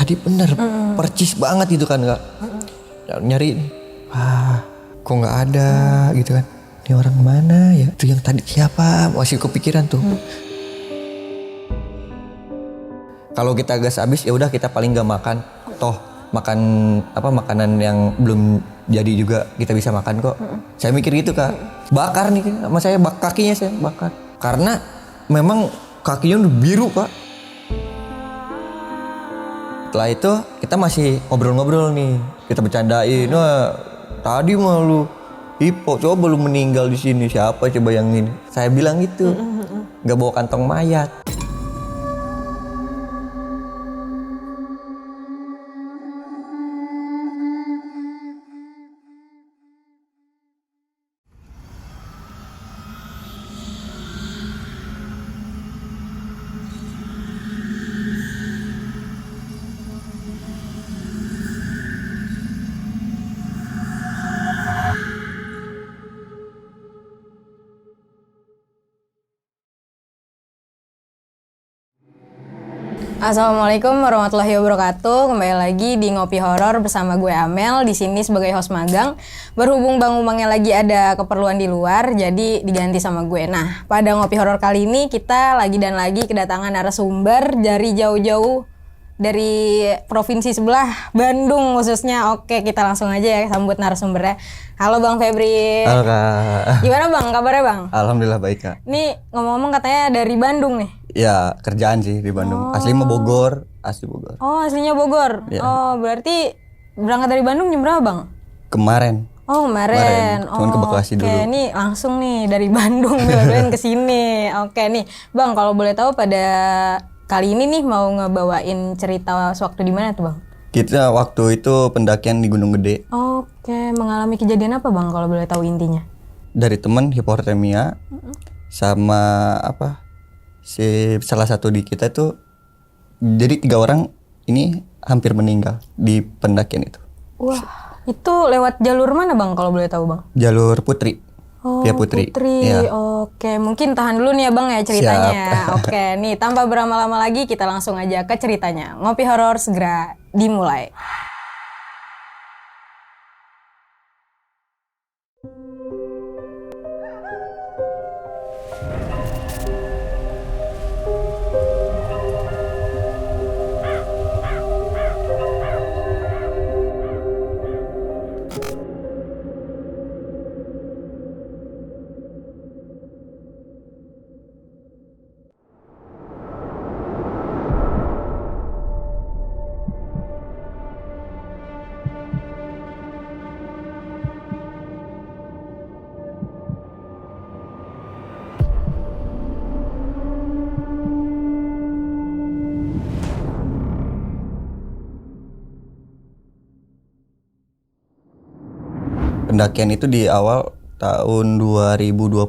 tadi bener percis banget gitu kan Kak. Nyari kok nggak ada gitu kan, ini orang mana ya, itu yang tadi siapa, masih kepikiran tuh. Kalau kita gas habis ya udah kita paling nggak makan, toh makan makanan yang belum jadi juga kita bisa makan kok. Saya mikir gitu Kak. Bakar nih sama saya, kakinya saya bakar karena memang kakinya udah biru Kak. Setelah itu kita masih ngobrol-ngobrol nih, kita bercandain, wah tadi mah lu hipo, coba lu meninggal di sini, siapa coba yang ini? Saya bilang gitu, nggak bawa kantong mayat. Assalamualaikum warahmatullahi wabarakatuh. Kembali lagi di Ngopi Horor bersama gue Amel di sini sebagai host magang. Berhubung Bang Umangnya lagi ada keperluan di luar, jadi diganti sama gue. Nah, pada Ngopi Horor kali ini kita lagi kedatangan narasumber dari jauh-jauh dari provinsi sebelah, Bandung khususnya. Oke, kita langsung aja ya sambut narasumbernya. Halo Bang Febri. Halo Kak. Gimana Bang, kabarnya Bang? Alhamdulillah baik Kak. Nih ngomong-ngomong katanya dari Bandung nih. Ya kerjaan sih di Bandung. Asli mah Bogor, asli Bogor. Oh, aslinya Bogor. Ya. Oh, berarti berangkat dari Bandung jam berapa, Bang? Kemarin. Oh, kemarin. Cuman ke Bekasi dulu. Oke, nih langsung nih dari Bandung bela-belain ke sini. Oke nih, Bang, kalau boleh tahu pada kali ini nih mau ngebawain cerita sewaktu di mana tuh, Bang? Kita waktu itu pendakian di Gunung Gede. Oke, mengalami kejadian apa, Bang, kalau boleh tahu intinya? Dari teman hipotermia sama salah satu di kita tuh, jadi 3 orang ini hampir meninggal di pendakian itu. Wah, itu lewat jalur mana Bang kalau boleh tahu Bang? Jalur Putri. Oh, Via Putri. Ya. Ya. Oke, mungkin tahan dulu nih ya Bang ya ceritanya. Oke, nih tanpa berlama-lama lagi kita langsung aja ke ceritanya. Ngopi Horor segera dimulai. Pendakian itu di awal tahun 2022.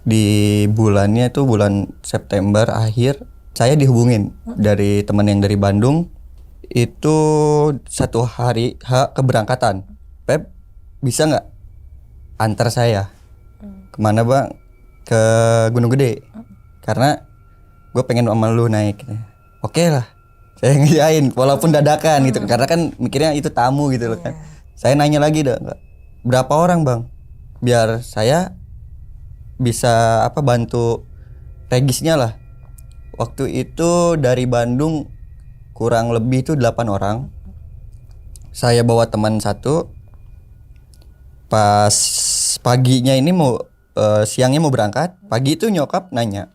Di bulannya itu bulan September akhir, saya dihubungin dari teman yang dari Bandung. Itu 1 hari keberangkatan. Pep, bisa nggak antar saya? Kemana Bang? Ke Gunung Gede. Karena gue pengen sama lu naik. Oke lah, saya ngiyain walaupun dadakan gitu. Karena kan mikirnya itu tamu gitu loh kan. Saya nanya lagi berapa orang Bang? Biar saya bisa bantu regisnya lah. Waktu itu dari Bandung kurang lebih itu 8 orang. Saya bawa teman 1. Pas paginya ini siangnya mau berangkat. Pagi itu nyokap nanya,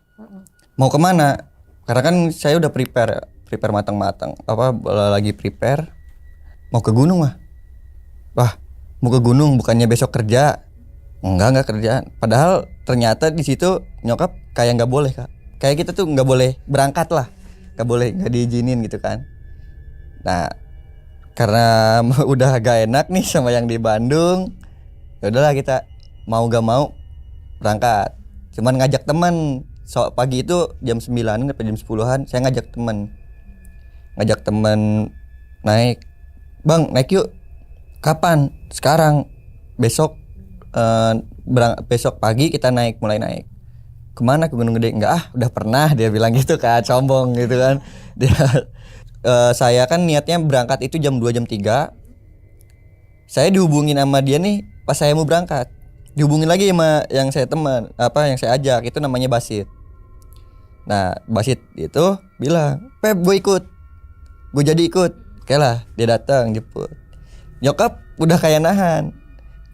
mau kemana? Karena kan saya udah prepare matang-matang. Lagi prepare mau ke gunung mah. Wah, mau ke gunung bukannya besok kerja? Enggak kerja. Padahal ternyata di situ nyokap kayak nggak boleh Kak. Kayak kita tuh nggak boleh berangkat lah, nggak diizinin gitu kan. Nah, karena udah gak enak nih sama yang di Bandung, ya udahlah kita mau gak mau berangkat. Cuman ngajak teman. Pagi itu jam 9 sampai jam 10-an saya ngajak teman naik. Bang, naik yuk. Kapan? Sekarang. Besok besok pagi kita mulai naik. Kemana? Ke Gunung Gede? Enggak udah pernah, dia bilang gitu kan, sombong gitu kan. Dia saya kan niatnya berangkat itu jam 2 jam 3. Saya dihubungin sama dia nih pas saya mau berangkat. Dihubungin lagi sama yang saya yang saya ajak, itu namanya Basit. Nah, Basit itu bilang, "Pep, gue ikut. Gue jadi ikut." Oke lah, dia datang jemput. Nyokap udah kayak nahan.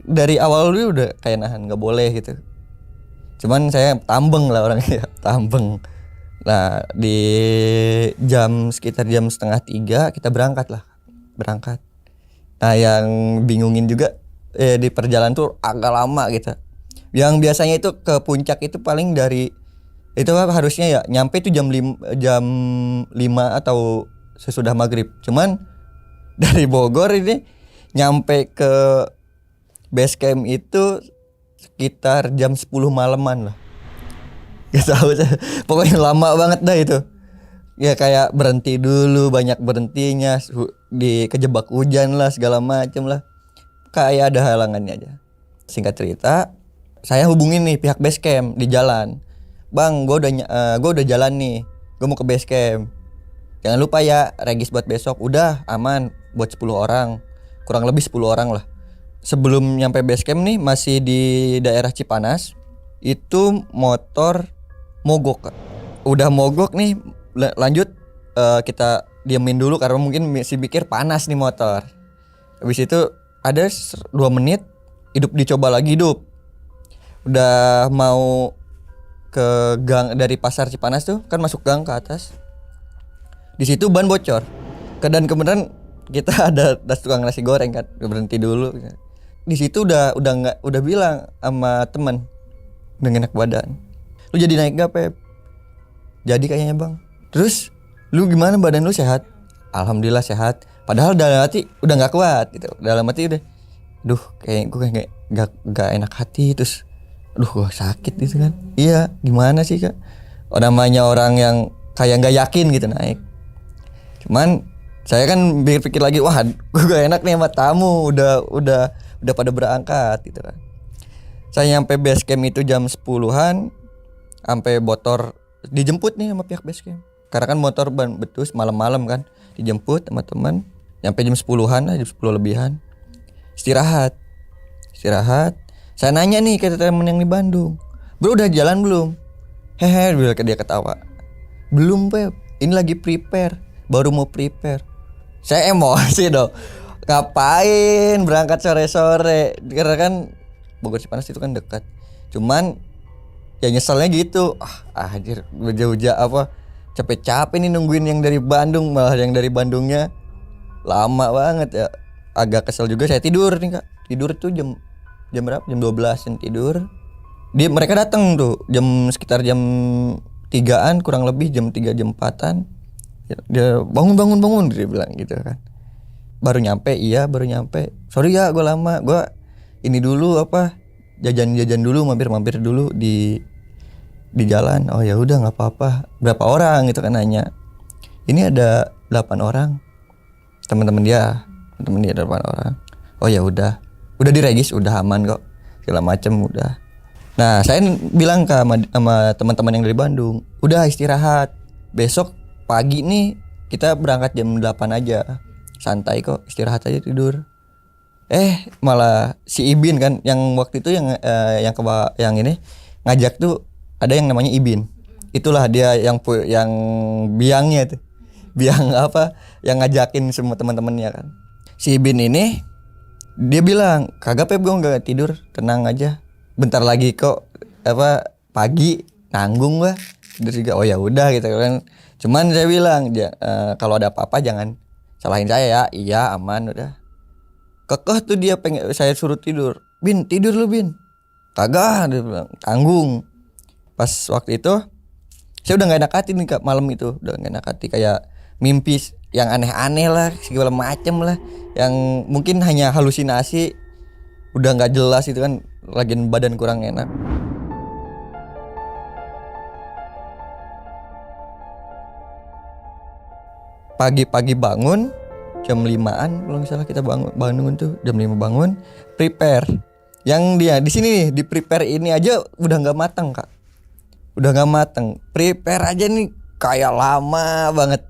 Dari awal dulu udah kayak nahan, enggak boleh gitu. Cuman saya tambeng lah orangnya, tambeng. Nah, di sekitar jam setengah 3 kita berangkat. Nah, yang bingungin juga di perjalanan tuh agak lama gitu. Yang biasanya itu ke puncak itu paling dari itu harusnya ya nyampe itu jam 5 atau sesudah maghrib. Cuman dari Bogor ini nyampe ke base camp itu sekitar jam 10 malaman lah. Gak tahu, pokoknya lama banget dah itu. Ya kayak berhenti dulu, banyak berhentinya, kejebak hujan lah segala macem lah. Kayak ada halangannya aja. Singkat cerita, saya hubungin nih pihak base camp di jalan. "Bang, gue udah jalan nih, gue mau ke base camp. Jangan lupa ya regis buat besok." Udah aman buat 10 orang, kurang lebih 10 orang lah. Sebelum nyampe base camp nih masih di daerah Cipanas. Itu motor mogok, Kak. Udah mogok nih, lanjut kita diamin dulu karena mungkin masih pikir panas nih motor. Habis itu ada 2 menit dicoba lagi. Udah mau ke gang dari pasar Cipanas tuh kan, masuk gang ke atas. Di situ ban bocor. Dan kebetulan kita ada tukang nasi goreng kan, berhenti dulu. Di situ udah bilang sama teman dengan enak badan, "Lu jadi naik gak, Pep?" "Jadi kayaknya, Bang." "Terus lu gimana, badan lu sehat?" "Alhamdulillah sehat." Padahal dalam hati udah nggak kuat gitu. Dalam hati udah, kayak gue kayak nggak enak hati, terus gue sakit gitu kan. Iya, gimana sih, Kak? Namanya orang yang kayak nggak yakin gitu naik. Cuman saya kan pikir lagi, wah gue gak enak nih sama tamu, udah pada berangkat gitu kan. Saya nyampe base camp itu jam 10-an, sampai motor dijemput nih sama pihak base camp. Karena kan motor ban betus malam-malam kan, dijemput sama teman. Nyampe jam 10-an lah, jam 10 lebihan. Istirahat. Saya nanya nih ke teman yang di Bandung, "Bro, udah jalan belum?" "Hehe," dia ketawa. "Belum, Pep. Ini lagi prepare. Baru mau prepare." Saya emosi dong. Ngapain berangkat sore-sore? Karena kan Bogor Cipanas itu kan dekat. Cuman ya nyeselnya gitu. Anjir, jauh-jauh apa? Capek-capek nih nungguin yang dari Bandung, malah yang dari Bandungnya lama banget ya. Agak kesel juga. Saya tidur nih, Kak. Tidur tuh jam berapa? Jam 12-an tidur. Mereka datang tuh sekitar jam 3-an, kurang lebih jam 3 jam 4-an. Dia bangun dia bilang gitu kan. Baru nyampe. "Sorry ya, gue lama. Gue ini dulu jajan dulu, mampir dulu di jalan." "Oh ya udah, nggak apa-apa." "Berapa orang?" gitu kan nanya. "Ini ada 8 orang. Teman-teman dia 8 orang." "Oh ya udah diregis, udah aman kok, segala macam udah." Nah, saya bilang sama teman-teman yang dari Bandung, "Udah istirahat. Besok pagi nih kita berangkat jam 8 aja. Santai kok, istirahat aja, tidur." Malah si Ibin kan yang waktu itu yang ini ngajak tuh, ada yang namanya Ibin. Itulah dia yang biangnya tuh. Biang yang ngajakin semua teman-temannya kan. Si Ibin ini dia bilang, "Kagak, Pep, gue enggak tidur, tenang aja. Bentar lagi kok pagi, nanggung gua." Terus juga, "Oh ya udah," gitu kan. Cuman saya bilang, kalau ada apa-apa jangan salahin saya ya. "Iya, aman udah." Kekeh tuh dia pengen saya suruh tidur. "Bin, tidur lu, Bin." "Kagak," dia bilang, "tanggung." Pas waktu itu saya udah gak enak hati nih, Kak, malam itu. Udah gak enak hati, kayak mimpi yang aneh-aneh lah, segala macem lah, yang mungkin hanya halusinasi, udah gak jelas itu kan, lagi badan kurang enak. Pagi-pagi bangun jam 5-an kalau nggak salah, kita bangun tuh jam 5 bangun, prepare. Yang dia di sini nih, di prepare ini aja udah nggak matang, Kak. Udah nggak matang. Prepare aja nih kayak lama banget.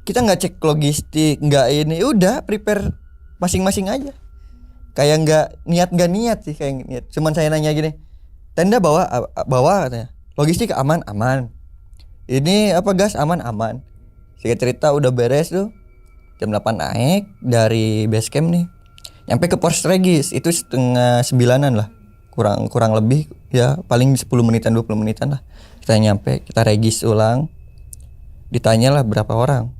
kita nggak cek logistik, nggak ini, udah prepare masing-masing aja. Kayak nggak niat sih, kayak niat. Cuman saya nanya gini, tenda bawa katanya. Logistik aman. Ini apa gas aman. Singkat cerita udah beres tuh. Jam 8 naik dari base camp nih. Nyampe ke pos regis itu setengah 9-an lah. Kurang lebih ya paling 10 menitan 20 menitan lah. Kita nyampe, kita regis ulang. Ditanyalah berapa orang?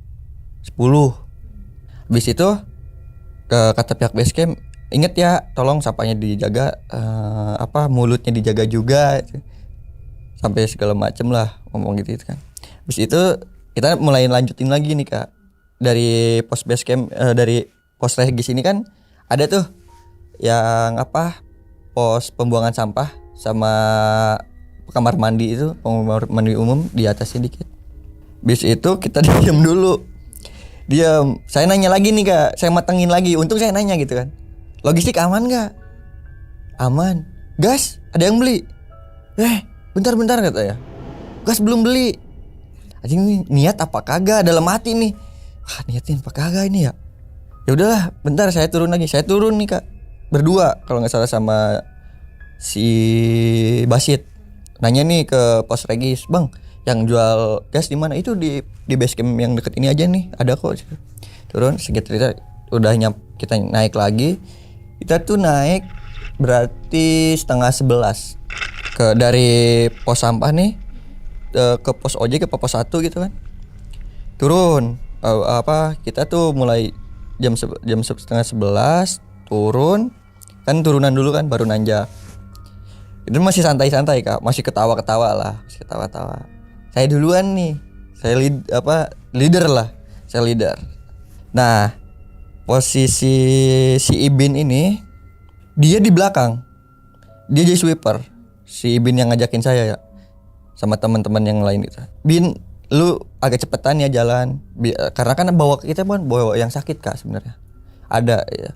10. Habis itu kata pihak base camp, inget ya tolong sampahnya dijaga, mulutnya dijaga juga. Sampai segala macem lah ngomong gitu kan. Habis itu kita mulai lanjutin lagi nih Kak. Dari pos base camp, dari pos regis ini kan ada tuh yang pos pembuangan sampah sama kamar mandi itu, kamar mandi umum di atasnya dikit. Bis itu kita diam dulu. Diam. Saya nanya lagi nih Kak, saya matengin lagi. Untung saya nanya gitu kan. Logistik aman gak? Aman. Gas ada yang beli? Bentar kata ya. Gas belum beli. Anjing nih niat apa kagak dalam hati nih. Niatin apa kagak ini ya? Ya udahlah, bentar saya turun lagi. Saya turun nih Kak. Berdua kalau enggak salah sama si Basit. Nanya nih ke pos regis, "Bang, yang jual gas di mana?" "Itu di base camp yang deket ini aja nih, ada kok." Turun, sedikit cerita udah kita naik lagi. Kita tuh naik berarti setengah 11 dari pos sampah nih ke pos ojek ke pos 1 gitu kan. Turun kita tuh mulai jam setengah 11 turun kan, turunan dulu kan baru nanjak. Itu masih santai-santai Kak, masih ketawa-ketawa lah, Saya duluan nih, saya leader lah, saya leader. Nah, posisi si Ibin ini dia di belakang, dia jadi sweeper. Si Ibin yang ngajakin saya ya, sama teman-teman yang lain itu. "Bin, lu agak cepetan ya jalan, karena kan kita bawa yang sakit Kak sebenarnya. Ada ya.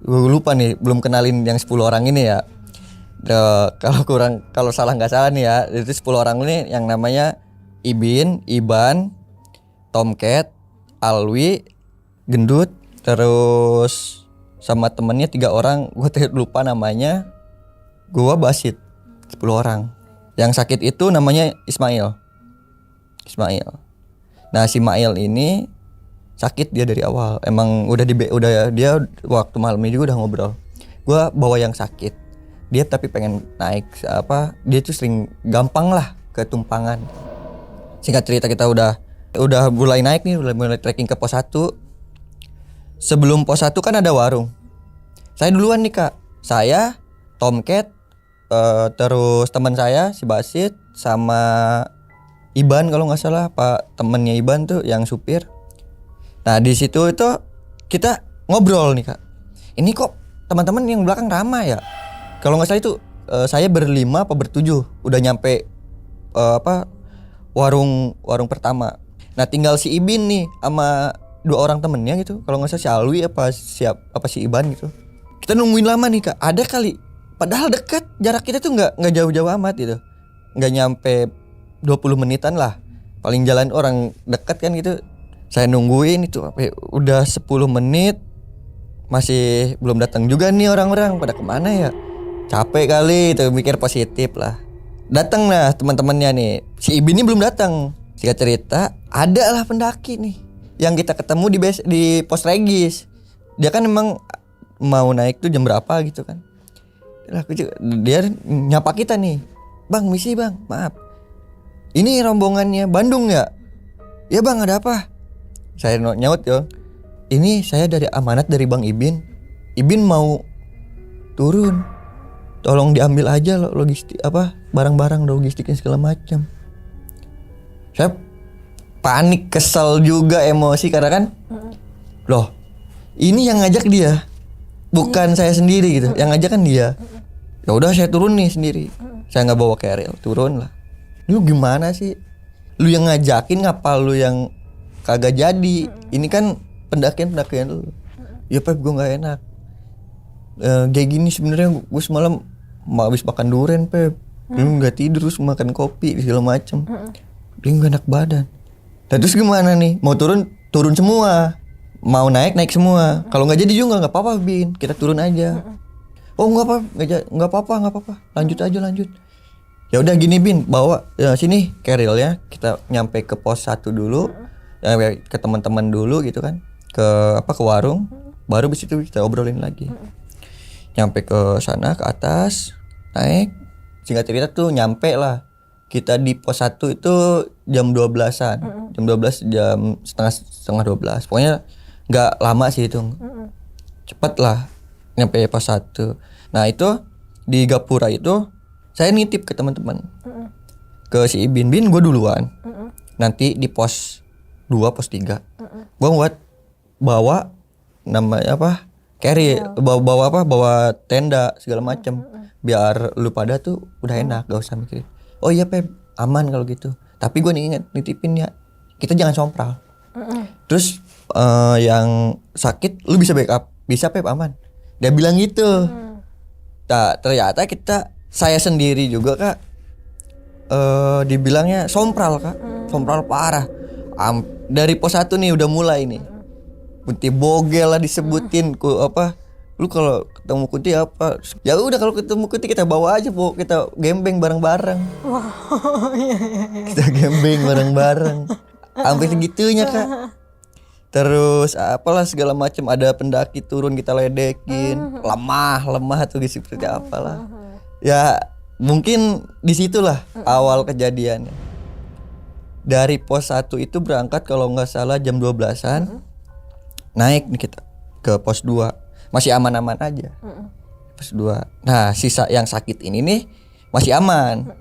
Gue lupa nih, belum kenalin yang 10 orang ini ya. Kalau salah nggak salah nih ya, itu 10 orang ini yang namanya Ibin, Iban, Tomcat, Alwi, Gendut, terus sama temennya 3 orang, gue lupa namanya. Gue Basit, 10 orang. Yang sakit itu namanya Ismail. Nah, si Ismail ini sakit dia dari awal. Emang udah dia waktu malam ini juga udah ngobrol. Gue bawa yang sakit. Dia tapi pengen naik dia tuh sering gampang lah ketumpangan. Singkat cerita kita udah mulai naik nih, mulai trekking ke pos 1. Sebelum pos 1 kan ada warung. Saya duluan nih Kak. Saya, Tomcat, terus teman saya si Basit sama Iban kalau nggak salah, temennya Iban tuh yang supir. Nah di situ itu kita ngobrol nih Kak. Ini kok teman-teman yang belakang ramai ya? Kalau nggak salah itu saya berlima apa bertujuh udah nyampe warung pertama. Nah tinggal si Ibin nih sama 2 orang temennya gitu. Kalau nggak salah si Alwi apa si Iban gitu. Kita nungguin lama nih Kak. Ada kali. Padahal dekat, jarak kita tuh nggak jauh-jauh amat gitu. Nggak nyampe 20 menitan lah. Paling jalan orang dekat kan gitu. Saya nungguin itu udah 10 menit masih belum datang juga nih orang-orang, pada kemana ya? Capek kali itu, mikir positif lah. Datang lah teman-temannya nih. Si Ibin ini belum datang. Singkat cerita, ada lah pendaki nih yang kita ketemu di pos regis. Dia kan emang mau naik tuh jam berapa gitu kan. Dia nyapa kita nih. "Bang, misi bang, maaf. Ini rombongannya Bandung ya?" "Ya bang, ada apa?" Saya nyaut yo. "Ini saya dari amanat dari Bang Ibin. Ibin mau turun. Tolong diambil aja logistik barang-barang logistiknya segala macam." Saya panik, kesel juga, emosi karena kan loh, ini yang ngajak dia. Bukan saya sendiri gitu. Yang ngajak kan dia. Ya udah saya turun nih sendiri. Saya enggak bawa carrier, turun lah. Lu gimana sih? Lu yang ngajakin, ngapa lu yang kagak jadi? Ini kan pendakian lu. "Ya Pep, gue nggak enak. Kayak gini sebenarnya gue semalam habis makan durian Pep. Dia nggak tidur, terus makan kopi segala macem. Dia nggak enak badan. Dan terus gimana nih? Mau turun turun semua. Mau naik semua. Kalau nggak jadi juga nggak apa-apa Bin, kita turun aja. Oh nggak apa-apa. Lanjut. Ya udah gini Bin, bawa sini carrier-nya, kita nyampe ke pos 1 dulu. Ya, ke teman-teman dulu gitu kan. Ke warung. Baru bis itu kita obrolin lagi. Nyampe ke sana ke atas, naik. Singkat cerita tuh nyampe lah. Kita di pos 1 itu jam 12-an. Jam 12 jam setengah 12. Pokoknya nggak lama sih itu. Cepet lah nyampe pos 1. Nah itu di Gapura itu saya nitip ke teman-teman. Ke si Bin gue duluan. Nanti di pos 2 pos 3 gue bawa namanya apa? Carry, bawa tenda segala macam. Biar lu pada tuh udah enak, gak usah mikirin. Oh iya Pep, aman kalau gitu. Tapi gue nitipin ya, kita jangan sompral. Terus yang sakit lu bisa backup, bisa Pep aman. Dia bilang gitu. Nah, ternyata saya sendiri juga Kak, dibilangnya sompral Kak, sompral parah. Dari pos 1 nih udah mulai nih. Kunti bogel lah disebutin lu kalau ketemu Kunti apa? Ya udah kalau ketemu Kunti kita bawa aja Bu, kita gembeng bareng-bareng. Kita gembeng bareng-bareng. Sampai segitunya Kak. Terus apalah segala macam, ada pendaki turun kita ledekin, lemah tuh seperti apalah. Ya mungkin disitulah awal kejadiannya. Dari pos 1 itu berangkat kalau nggak salah jam 12-an. Naik nih kita ke pos 2. Masih aman-aman aja. Pos 2. Nah, sisa yang sakit ini nih masih aman.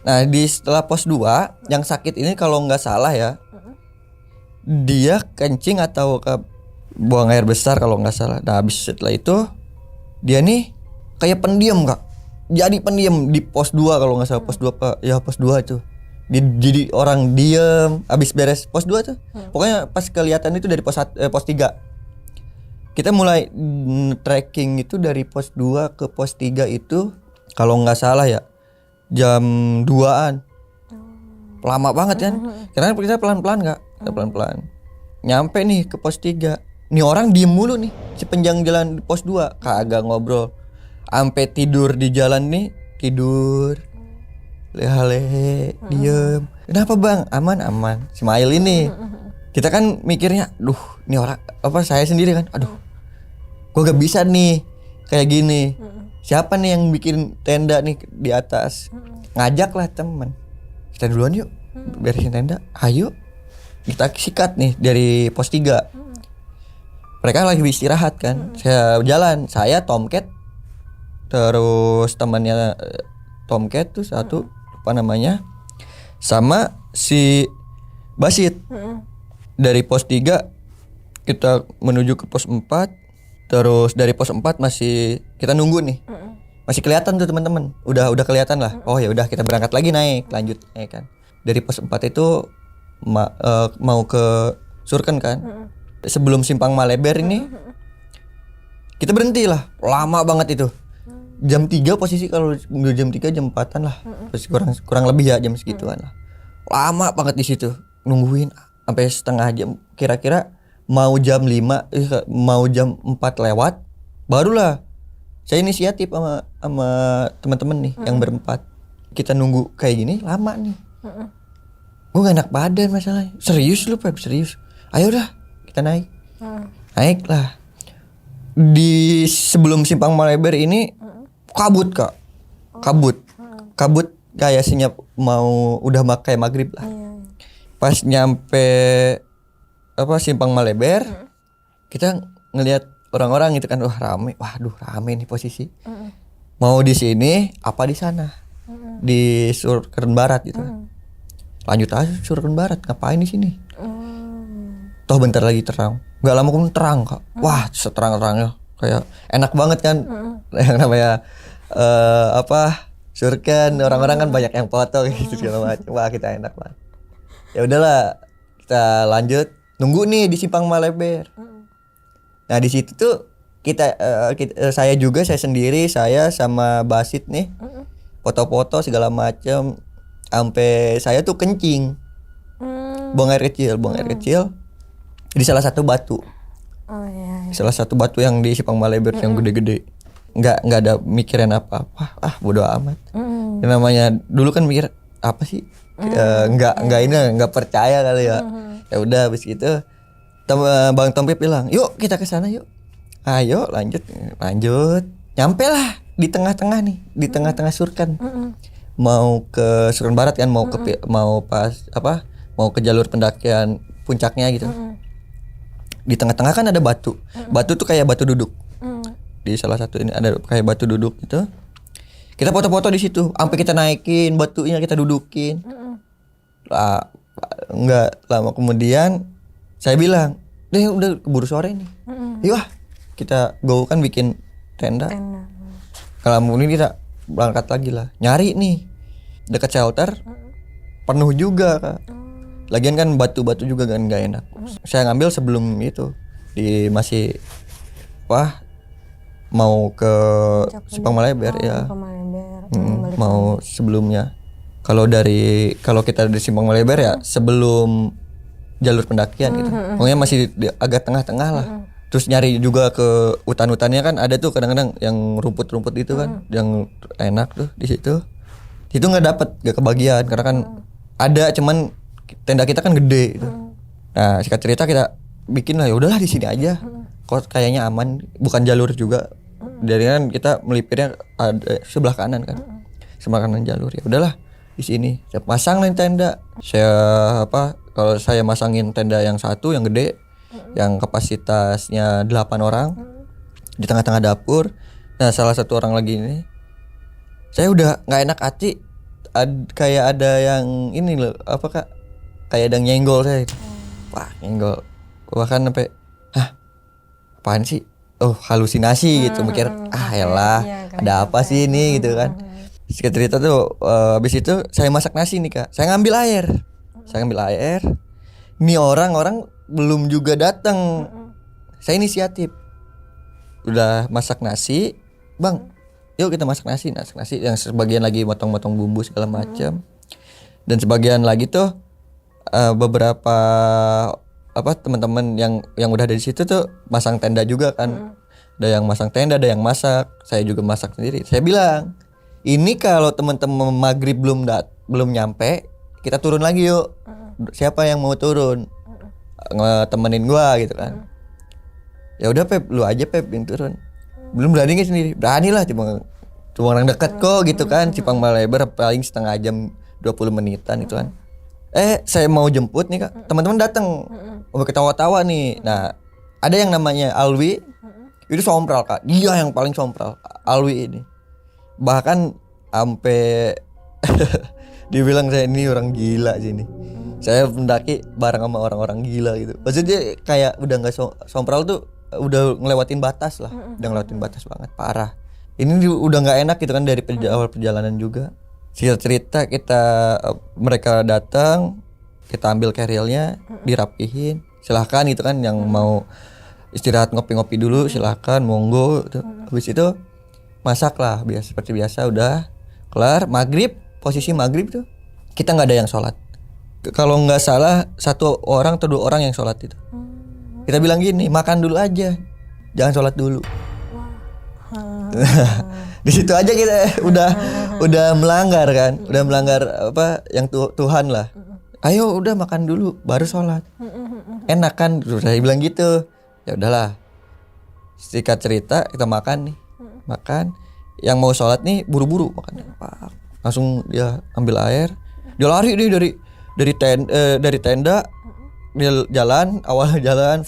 Nah, setelah pos 2 yang sakit ini kalau nggak salah ya, dia kencing atau buang air besar kalau nggak salah. Nah, habis setelah itu dia nih kayak pendiam Kak. Jadi pendiam di pos 2 kalau nggak salah, pos 2 Pak. Ya pos 2 itu. Jadi orang diem abis beres pos 2 tuh. Pokoknya pas kelihatan itu dari pos 3. Kita mulai trekking itu dari pos 2 ke pos 3 itu kalau nggak salah ya jam 2-an. Lama banget kan. Karena kita pelan-pelan Kak. Kita pelan-pelan. Nyampe nih ke pos 3. Nih orang diem mulu nih sepanjang jalan di pos 2, kagak ngobrol. Sampai tidur di jalan nih, tidur. Leha-lehe, diem. Kenapa Bang? Aman. Smile ini. Kita kan mikirnya, duh, ini orang saya sendiri kan. Aduh. Gua gak bisa nih kayak gini. Siapa nih yang bikin tenda nih di atas? Ngajak lah teman. Kita duluan yuk. Beresin tenda. Ayo. Kita sikat nih dari pos 3. Mereka lagi istirahat kan. Saya jalan, saya Tomcat. Terus temannya Tomcat tuh satu apa namanya, sama si Basit. Dari pos 3 kita menuju ke pos 4. Terus dari pos 4 masih kita nunggu nih. Masih kelihatan tuh teman-teman. Udah kelihatan lah. Oh ya udah kita berangkat lagi lanjut naik kan. Dari pos 4 itu mau ke Surken kan. Sebelum Simpang Maleber ini kita berhenti lah. Lama banget itu. Jam 3 posisi, kalau jam 3 jam 4-an lah. Terus kurang lebih ya jam segituan lah. Lama banget di situ nungguin sampai setengah jam. Kira-kira mau jam 5 mau jam 4 lewat barulah saya inisiatif sama teman-teman nih yang berempat. Kita nunggu kayak gini lama nih. Gue gak enak badan masalahnya. Serius lu Pep, serius. Ayo dah kita naik. Naik lah. Di sebelum Simpang Maleber ini kabut Kak. Kabut kayak senyap mau udah kayak maghrib lah. Pas nyampe Simpang Maleber, kita ngelihat orang-orang gitu kan, rame. Waduh, rame nih posisi. Mau di sini apa di sana? Di Surken Barat gitu kan. Lanjut aja Surken Barat, ngapain di sini? Toh bentar lagi terang. Enggak lama kemudian terang Kak. Wah, seterang-terangnya kayak enak banget kan. Yang namanya Surken, orang-orang kan banyak yang foto gitu segala macam. Wah, kita enak banget. Ya udahlah, kita lanjut nunggu nih di Simpang Maleber. Nah, di situ tuh saya sendiri, saya sama Basit nih. Foto-foto segala macam. Sampai saya tuh kencing. Buang air kecil. di salah satu batu. Oh iya. Salah satu batu yang di Simpang Maleber yang gede-gede. Nggak ada mikirin apa-apa. Bodo amat. Yang namanya dulu kan mikir apa sih? Nggak percaya kali ya. Ya udah habis gitu Bang Tompip bilang, "Yuk kita ke sana yuk." Ayo lanjut. Nyampe lah di tengah-tengah nih, di tengah-tengah Surkan. Mau ke Surkan Barat kan, mau ke jalur pendakian puncaknya gitu. Di tengah-tengah kan ada batu. Batu tuh kayak batu duduk. Di salah satu ini ada kayak batu duduk gitu. Kita foto-foto di situ, sampai kita naikin batunya, kita dudukin. Lah, enggak lama kemudian saya bilang, "Deh udah keburu sore nih. Yuk kita go kan bikin tenda." Kalau ini kita berangkat lagi lah. Nyari nih dekat shelter. Penuh juga, Kak. Lagian kan batu-batu juga kan enggak enak. Saya ngambil sebelum itu masih mau ke Simpang Maleber ya. Mau sebelumnya. Kalau kita di Simpang Maleber ya sebelum jalur pendakian gitu. Pokoknya masih agak tengah-tengah lah. Terus nyari juga ke hutan-hutannya kan ada tuh kadang-kadang yang rumput-rumput itu kan yang enak tuh di situ. Itu nggak kebagian karena kan ada cuman tenda kita kan gede gitu. Nah, singkat cerita kita bikin lah ya udahlah di sini aja. Kok kayaknya aman, bukan jalur juga. Dari kan kita melipirnya ada sebelah kanan kan. Sebelah kanan jalur. Ya udahlah di sini. Saya pasang nih tenda. Kalau saya masangin tenda yang satu yang gede yang kapasitasnya 8 orang di tengah-tengah dapur. Nah, salah satu orang lagi ini saya udah nggak enak hati kayak ada yang ini loh Kak, kayak ada yang nyenggol saya. Wah, nyenggol bahkan sampai apaan sih, halusinasi gitu, mikir elah ada apa sih ini gitu kan. Singkat cerita tuh habis itu saya masak nasi nih Kak, saya ngambil air. Ini orang belum juga datang. Saya inisiatif. Udah masak nasi, "Bang, yuk kita masak nasi yang sebagian lagi motong-motong bumbu segala macam." Dan sebagian lagi tuh beberapa teman-teman yang udah ada di situ tuh masang tenda juga kan. Ada yang masang tenda, ada yang masak. Saya juga masak sendiri. Saya bilang, "Ini kalau teman-teman maghrib belum nyampe, kita turun lagi yuk. Siapa yang mau turun? Temenin gua gitu kan." "Ya udah Pep, lu aja Pep yang turun." Belum berani nggak sendiri? Berani lah, cuma orang dekat kok gitu kan. Simpang Maleber paling setengah jam 20 menitan itu kan. Saya mau jemput nih Kak. Teman-teman datang. Ketawa-tawa nih. Nah, ada yang namanya Alwi. Itu sompral Kak. Dia yang paling sompral. Alwi ini. Bahkan sampai dibilang saya ini orang gila sini. Saya mendaki bareng sama orang-orang gila gitu. Maksudnya kayak udah nggak sompral tuh, udah ngelewatin batas lah. Udah ngelewatin batas banget, parah. Ini udah nggak enak gitu kan dari awal perjalanan juga. Cerita mereka datang, kita ambil carrier-nya, dirapihin. Silahkan gitu kan, yang mau istirahat ngopi-ngopi dulu silahkan, monggo. Habis itu masak lah seperti biasa. Udah kelar posisi maghrib tuh kita nggak ada yang sholat. Kalau nggak salah 1 orang atau 2 orang yang sholat itu. Kita bilang gini, makan dulu aja, jangan sholat dulu. Di situ aja kita udah melanggar kan, udah melanggar yang Tuhan lah. Ayo udah makan dulu baru sholat. Enak kan, saya bilang gitu. Ya udahlah. Singkat cerita kita makan nih, Yang mau sholat nih buru-buru makannya. Langsung dia ambil air, dia lari nih dari tenda. Dia awalnya jalan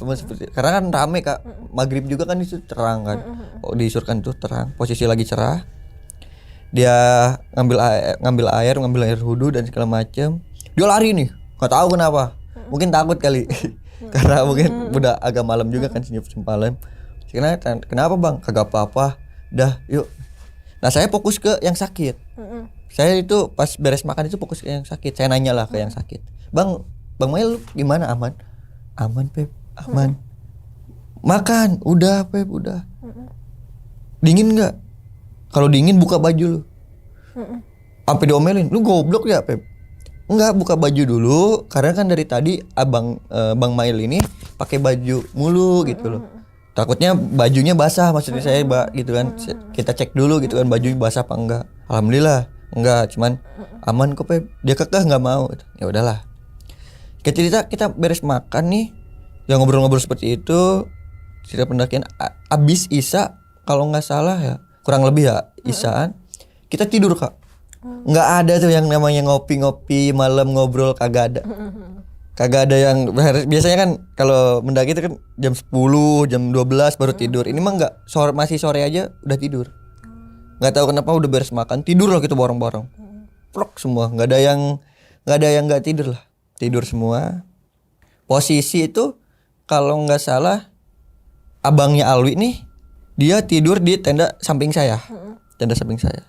karena kan rame Kak, maghrib juga kan itu terang kan. Di Surkan itu terang, posisi lagi cerah. Dia ngambil air wudhu dan segala macam. Dia lari nih, nggak tahu kenapa, mungkin takut kali. Karena mungkin udah agak malam juga kan, senyum malam. Kenapa Bang? Kagak apa-apa, dah yuk. Nah, saya fokus ke yang sakit. Saya itu pas beres makan itu fokus ke yang sakit. Saya nanya lah ke yang sakit, Bang Mail gimana? Aman Pep, aman. Makan, udah Pep, udah. Dingin nggak? Kalau dingin buka baju lu. Sampai diomelin, lu goblok ya Pep? Enggak, buka baju dulu karena kan dari tadi Bang Mail ini pakai baju mulu gitu loh. Takutnya bajunya basah, maksudnya saya gitu kan. Kita cek dulu gitu kan bajunya basah apa enggak. Alhamdulillah enggak, cuman aman kok Pep. Dia kekeh nggak mau. Ya udahlah. Kita beres makan nih, yang ngobrol-ngobrol seperti itu, cerita pendakian abis Isya kalau nggak salah ya, kurang lebih ya Isyaan, kita tidur Kak. Nggak ada tuh yang namanya ngopi-ngopi malam ngobrol, kagak ada. Kagak ada yang biasanya kan kalau mendaki itu kan jam 10, jam 12 baru tidur. Ini mah enggak, masih sore aja udah tidur. Enggak tahu kenapa udah beres makan, tidur lah kita bareng-bareng. Plok semua, enggak ada yang enggak tidur lah. Tidur semua. Posisi itu kalau enggak salah abangnya Alwi nih, dia tidur di tenda samping saya. Tenda samping saya.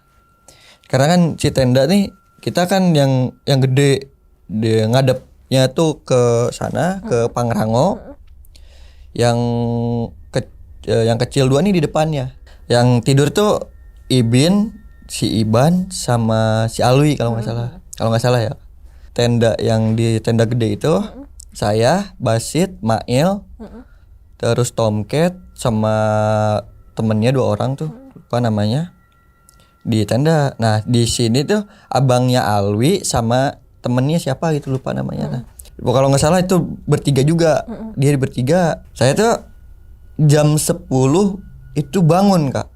Karena kan si tenda nih kita kan yang gede dia ngadep tuh ke sana, ke Pangrango. Yang kecil dua nih di depannya. Yang tidur tuh si Iban sama si Alwi kalau nggak salah. Kalau nggak salah ya. Tenda yang di tenda gede itu saya, Basit, Mail, terus Tomcat sama temennya 2 orang tuh, lupa namanya, di tenda. Nah di sini tuh abangnya Alwi sama temennya siapa gitu, lupa namanya. Nah, kalau nggak salah itu bertiga juga. Dia bertiga. Saya tuh jam 10 itu bangun Kak.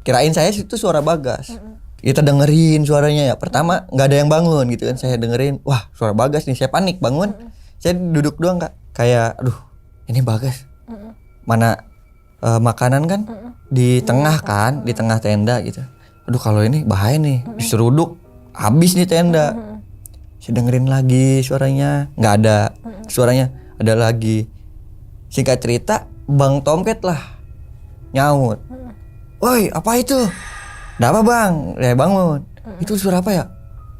Kirain saya itu suara Bagas. Kita dengerin suaranya ya. Pertama nggak ada yang bangun gitu kan. Saya dengerin, wah suara Bagas nih. Saya panik bangun. Saya duduk doang Kak. Kayak, aduh ini Bagas. Mana makanan kan di tengah kan, di tengah tenda gitu. Aduh kalau ini bahaya nih, diseruduk habis nih tenda. Saya dengerin lagi suaranya, nggak ada. Suaranya ada lagi. Singkat cerita, Bang Tomcat lah nyaut. Woi, apa itu? Nggak apa Bang? Saya bangun. Itu suara apa ya?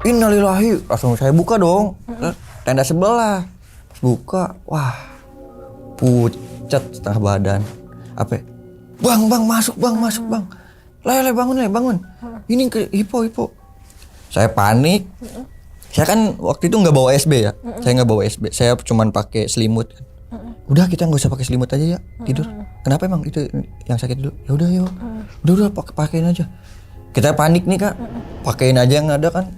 Innalillahi. Langsung saya buka dong. Tenda sebelah. Buka, wah, pucat setengah badan. Apa? Bang, masuk Bang. Lele bangun. Ini ke hipo. Saya panik. Saya kan waktu itu nggak bawa SB ya. Saya nggak bawa SB. Saya cuman pakai selimut. Udah kita nggak usah pakai selimut aja ya, tidur. Kenapa emang itu yang sakit dulu? Ya udah yuk. Udah pakein aja. Kita panik nih Kak. Pakein aja yang ada kan.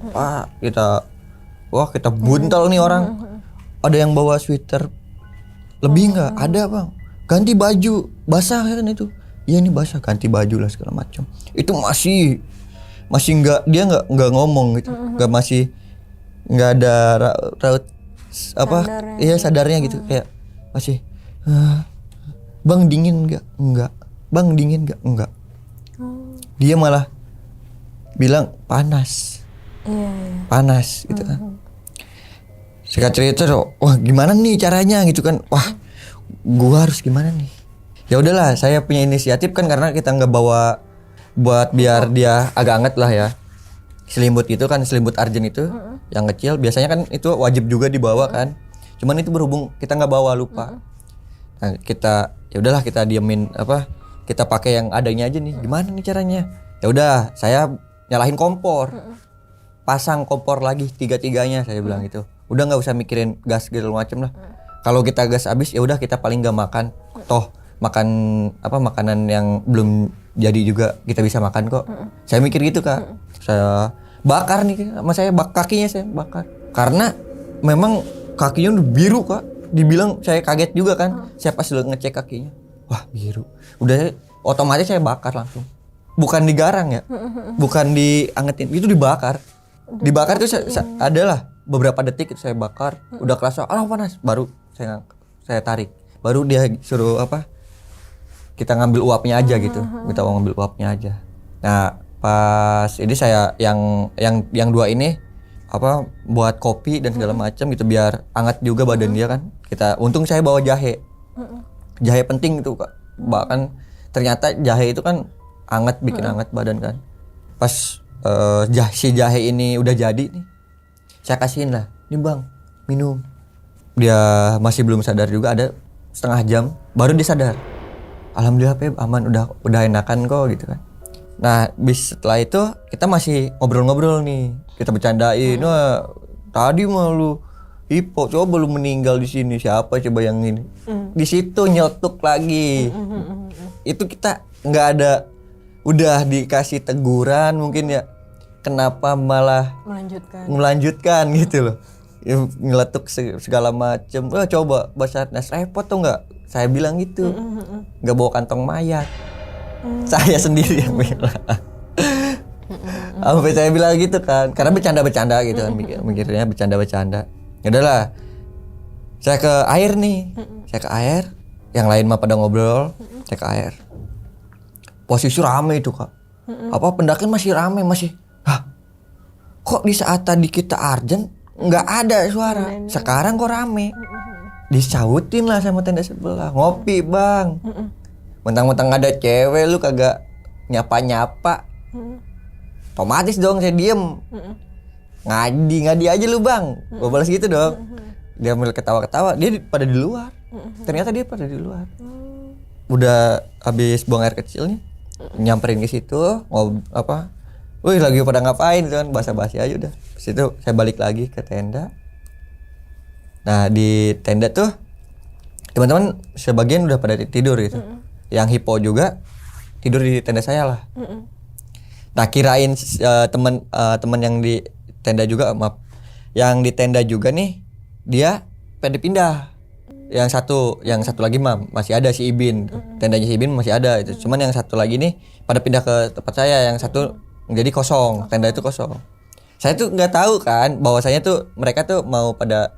Kita buntal nih orang. Ada yang bawa sweater lebih nggak? Ada Bang. Ganti baju basah kan itu. Iya ini basah, ganti baju lah segala macam. Itu masih dia nggak ngomong gitu. Nggak ada raut apa sadarnya. Iya sadarnya gitu kayak masih Bang dingin enggak Bang dingin enggak dia malah bilang panas. Panas gitu kan. Singkat cerita wah gimana nih caranya gitu kan, wah gua harus gimana nih. Ya udahlah saya punya inisiatif kan karena kita nggak bawa buat biar dia agak anget lah ya. Selimut itu kan selimut Arjen itu yang kecil biasanya kan itu wajib juga dibawa kan. Cuman itu berhubung kita nggak bawa lupa. Nah kita ya udahlah kita diemin kita pakai yang adanya aja nih. Gimana nih caranya? Ya udah saya nyalahin kompor. Pasang kompor lagi 3-3-nya saya bilang gitu. Udah nggak usah mikirin gas gitu macem lah. Kalau kita gas habis ya udah kita paling nggak makan. Toh makanan yang belum jadi juga kita bisa makan kok. Saya mikir gitu Kak. Saya bakar nih sama saya kakinya saya bakar. Karena memang kakinya udah biru Kak. Dibilang saya kaget juga kan. Saya pas ngecek kakinya. Wah biru. Udah otomatis saya bakar langsung. Bukan digarang ya. Bukan diangetin. Itu dibakar. Dibakar itu adalah beberapa detik itu saya bakar. Udah kerasa panas. Baru saya tarik. Baru dia suruh kita ngambil uapnya aja gitu. Kita mau ngambil uapnya aja. Nah, pas ini saya yang 2 ini buat kopi dan segala macam gitu biar hangat juga badan dia kan. Untung saya bawa jahe. Jahe penting itu Kak. Bahkan ternyata jahe itu kan hangat, bikin hangat badan kan. Pas si jahe ini udah jadi nih. Saya kasihin lah. Nih Bang, minum. Dia masih belum sadar juga, ada setengah jam baru dia sadar. Alhamdulillah Pep aman, udah enakan kok gitu kan. Nah setelah itu kita masih ngobrol-ngobrol nih. Kita bercandain, wah tadi mah lu Hipo, coba lu meninggal di sini, siapa coba yang ini? Di situ nyotuk lagi. Itu kita nggak ada, udah dikasih teguran mungkin ya, kenapa malah melanjutkan gitu loh. Ya, ngeletuk segala macem. Coba Basarnas repot tuh nggak? Saya bilang gitu, nggak bawa kantong mayat. Saya sendiri yang bilang. Sampai saya bilang gitu kan, karena bercanda-bercanda gitu kan, mikirnya bercanda-bercanda. Ya udahlah, saya ke air nih, saya ke air. Yang lain mah pada ngobrol, saya ke air. Posisi rame itu kak. Apa pendakian masih rame masih. Hah? Kok di saat tadi kita arjen nggak ada suara, sekarang kok rame. Disautin lah sama tenda sebelah, ngopi bang. Mentang-mentang ada cewek lu kagak nyapa-nyapa. Otomatis dong saya diem. Ngadi aja lu bang. Gua balas gitu dong. Dia mulai ketawa-ketawa, dia pada di luar. Ternyata dia pada di luar. Udah habis buang air kecilnya, nyamperin ke situ, wih lagi pada ngapain gitu kan, basa-basi aja udah. Terus itu saya balik lagi ke tenda. Nah di tenda tuh teman-teman sebagian udah pada tidur gitu. Yang hipo juga tidur di tenda saya lah. Nah kirain teman yang di tenda juga, yang di tenda juga nih dia pada pindah. Yang satu lagi mah masih ada si Ibin. Tendanya si Ibin masih ada itu. Cuman yang satu lagi nih pada pindah ke tempat saya, yang satu jadi kosong, tenda itu kosong. Saya tuh nggak tahu kan bahwasanya tuh mereka tuh mau pada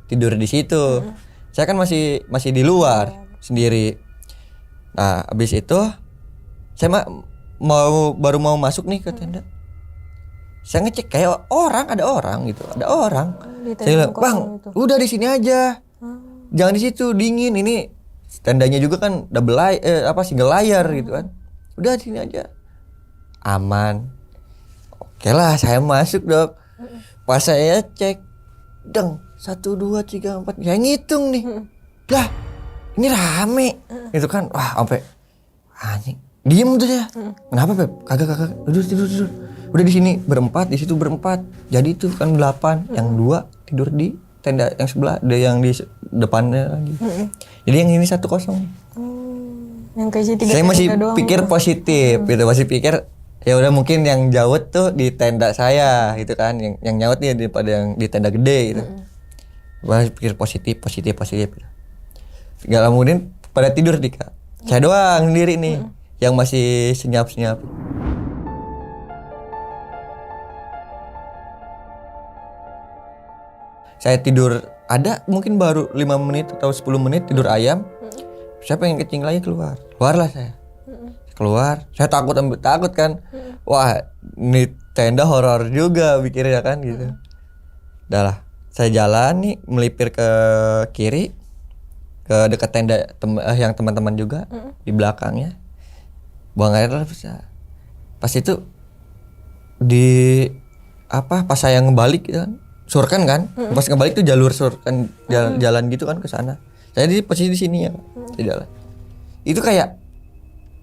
tidur di situ. Saya kan masih di luar sendiri. Nah, habis itu saya baru mau masuk nih ke tenda. Saya ngecek kayak ada orang gitu. Saya bilang, "Bang, udah di sini aja. Jangan di situ, dingin. Ini tendanya juga kan single layer gitu kan. Udah di sini aja." Aman. Oke lah, saya masuk dok. Pas saya cek, 1, 2, 3, 4, saya ngitung nih. Lah, ini rame. Itu kan, wah sampai anjing. Diem tuh ya. Kenapa Beb? Kagak. Tidur. Udah di sini berempat, di situ berempat. Jadi itu kan 8, yang 2 tidur di tenda yang sebelah, ada yang di depannya lagi. Jadi yang ini 1 kosong. Yang kayak 3 saya masih pikir positif gitu, masih pikir ya udah mungkin yang jauh tuh di tenda saya gitu kan, yang nyaut nih daripada yang di tenda gede gitu. Masih pikir positif. Gak kemudian pada tidur nih kak. Saya doang sendiri nih yang masih senyap. Saya tidur ada mungkin baru 5 menit atau 10 menit tidur ayam. Saya pengen kencing lagi keluarlah saya. Keluar, saya takut kan. Wah, ini tenda horor juga pikirnya kan gitu. Udah lah, saya jalan nih melipir ke kiri, ke dekat tenda yang teman-teman juga di belakangnya. Buang air lah bisa. Pas itu pas saya ngebalik gitu kan, surkan kan. Pas ngebalik tuh jalur surkan, jalan gitu kan ke sana. Saya di posisi di sini ya, di jalan. Itu kayak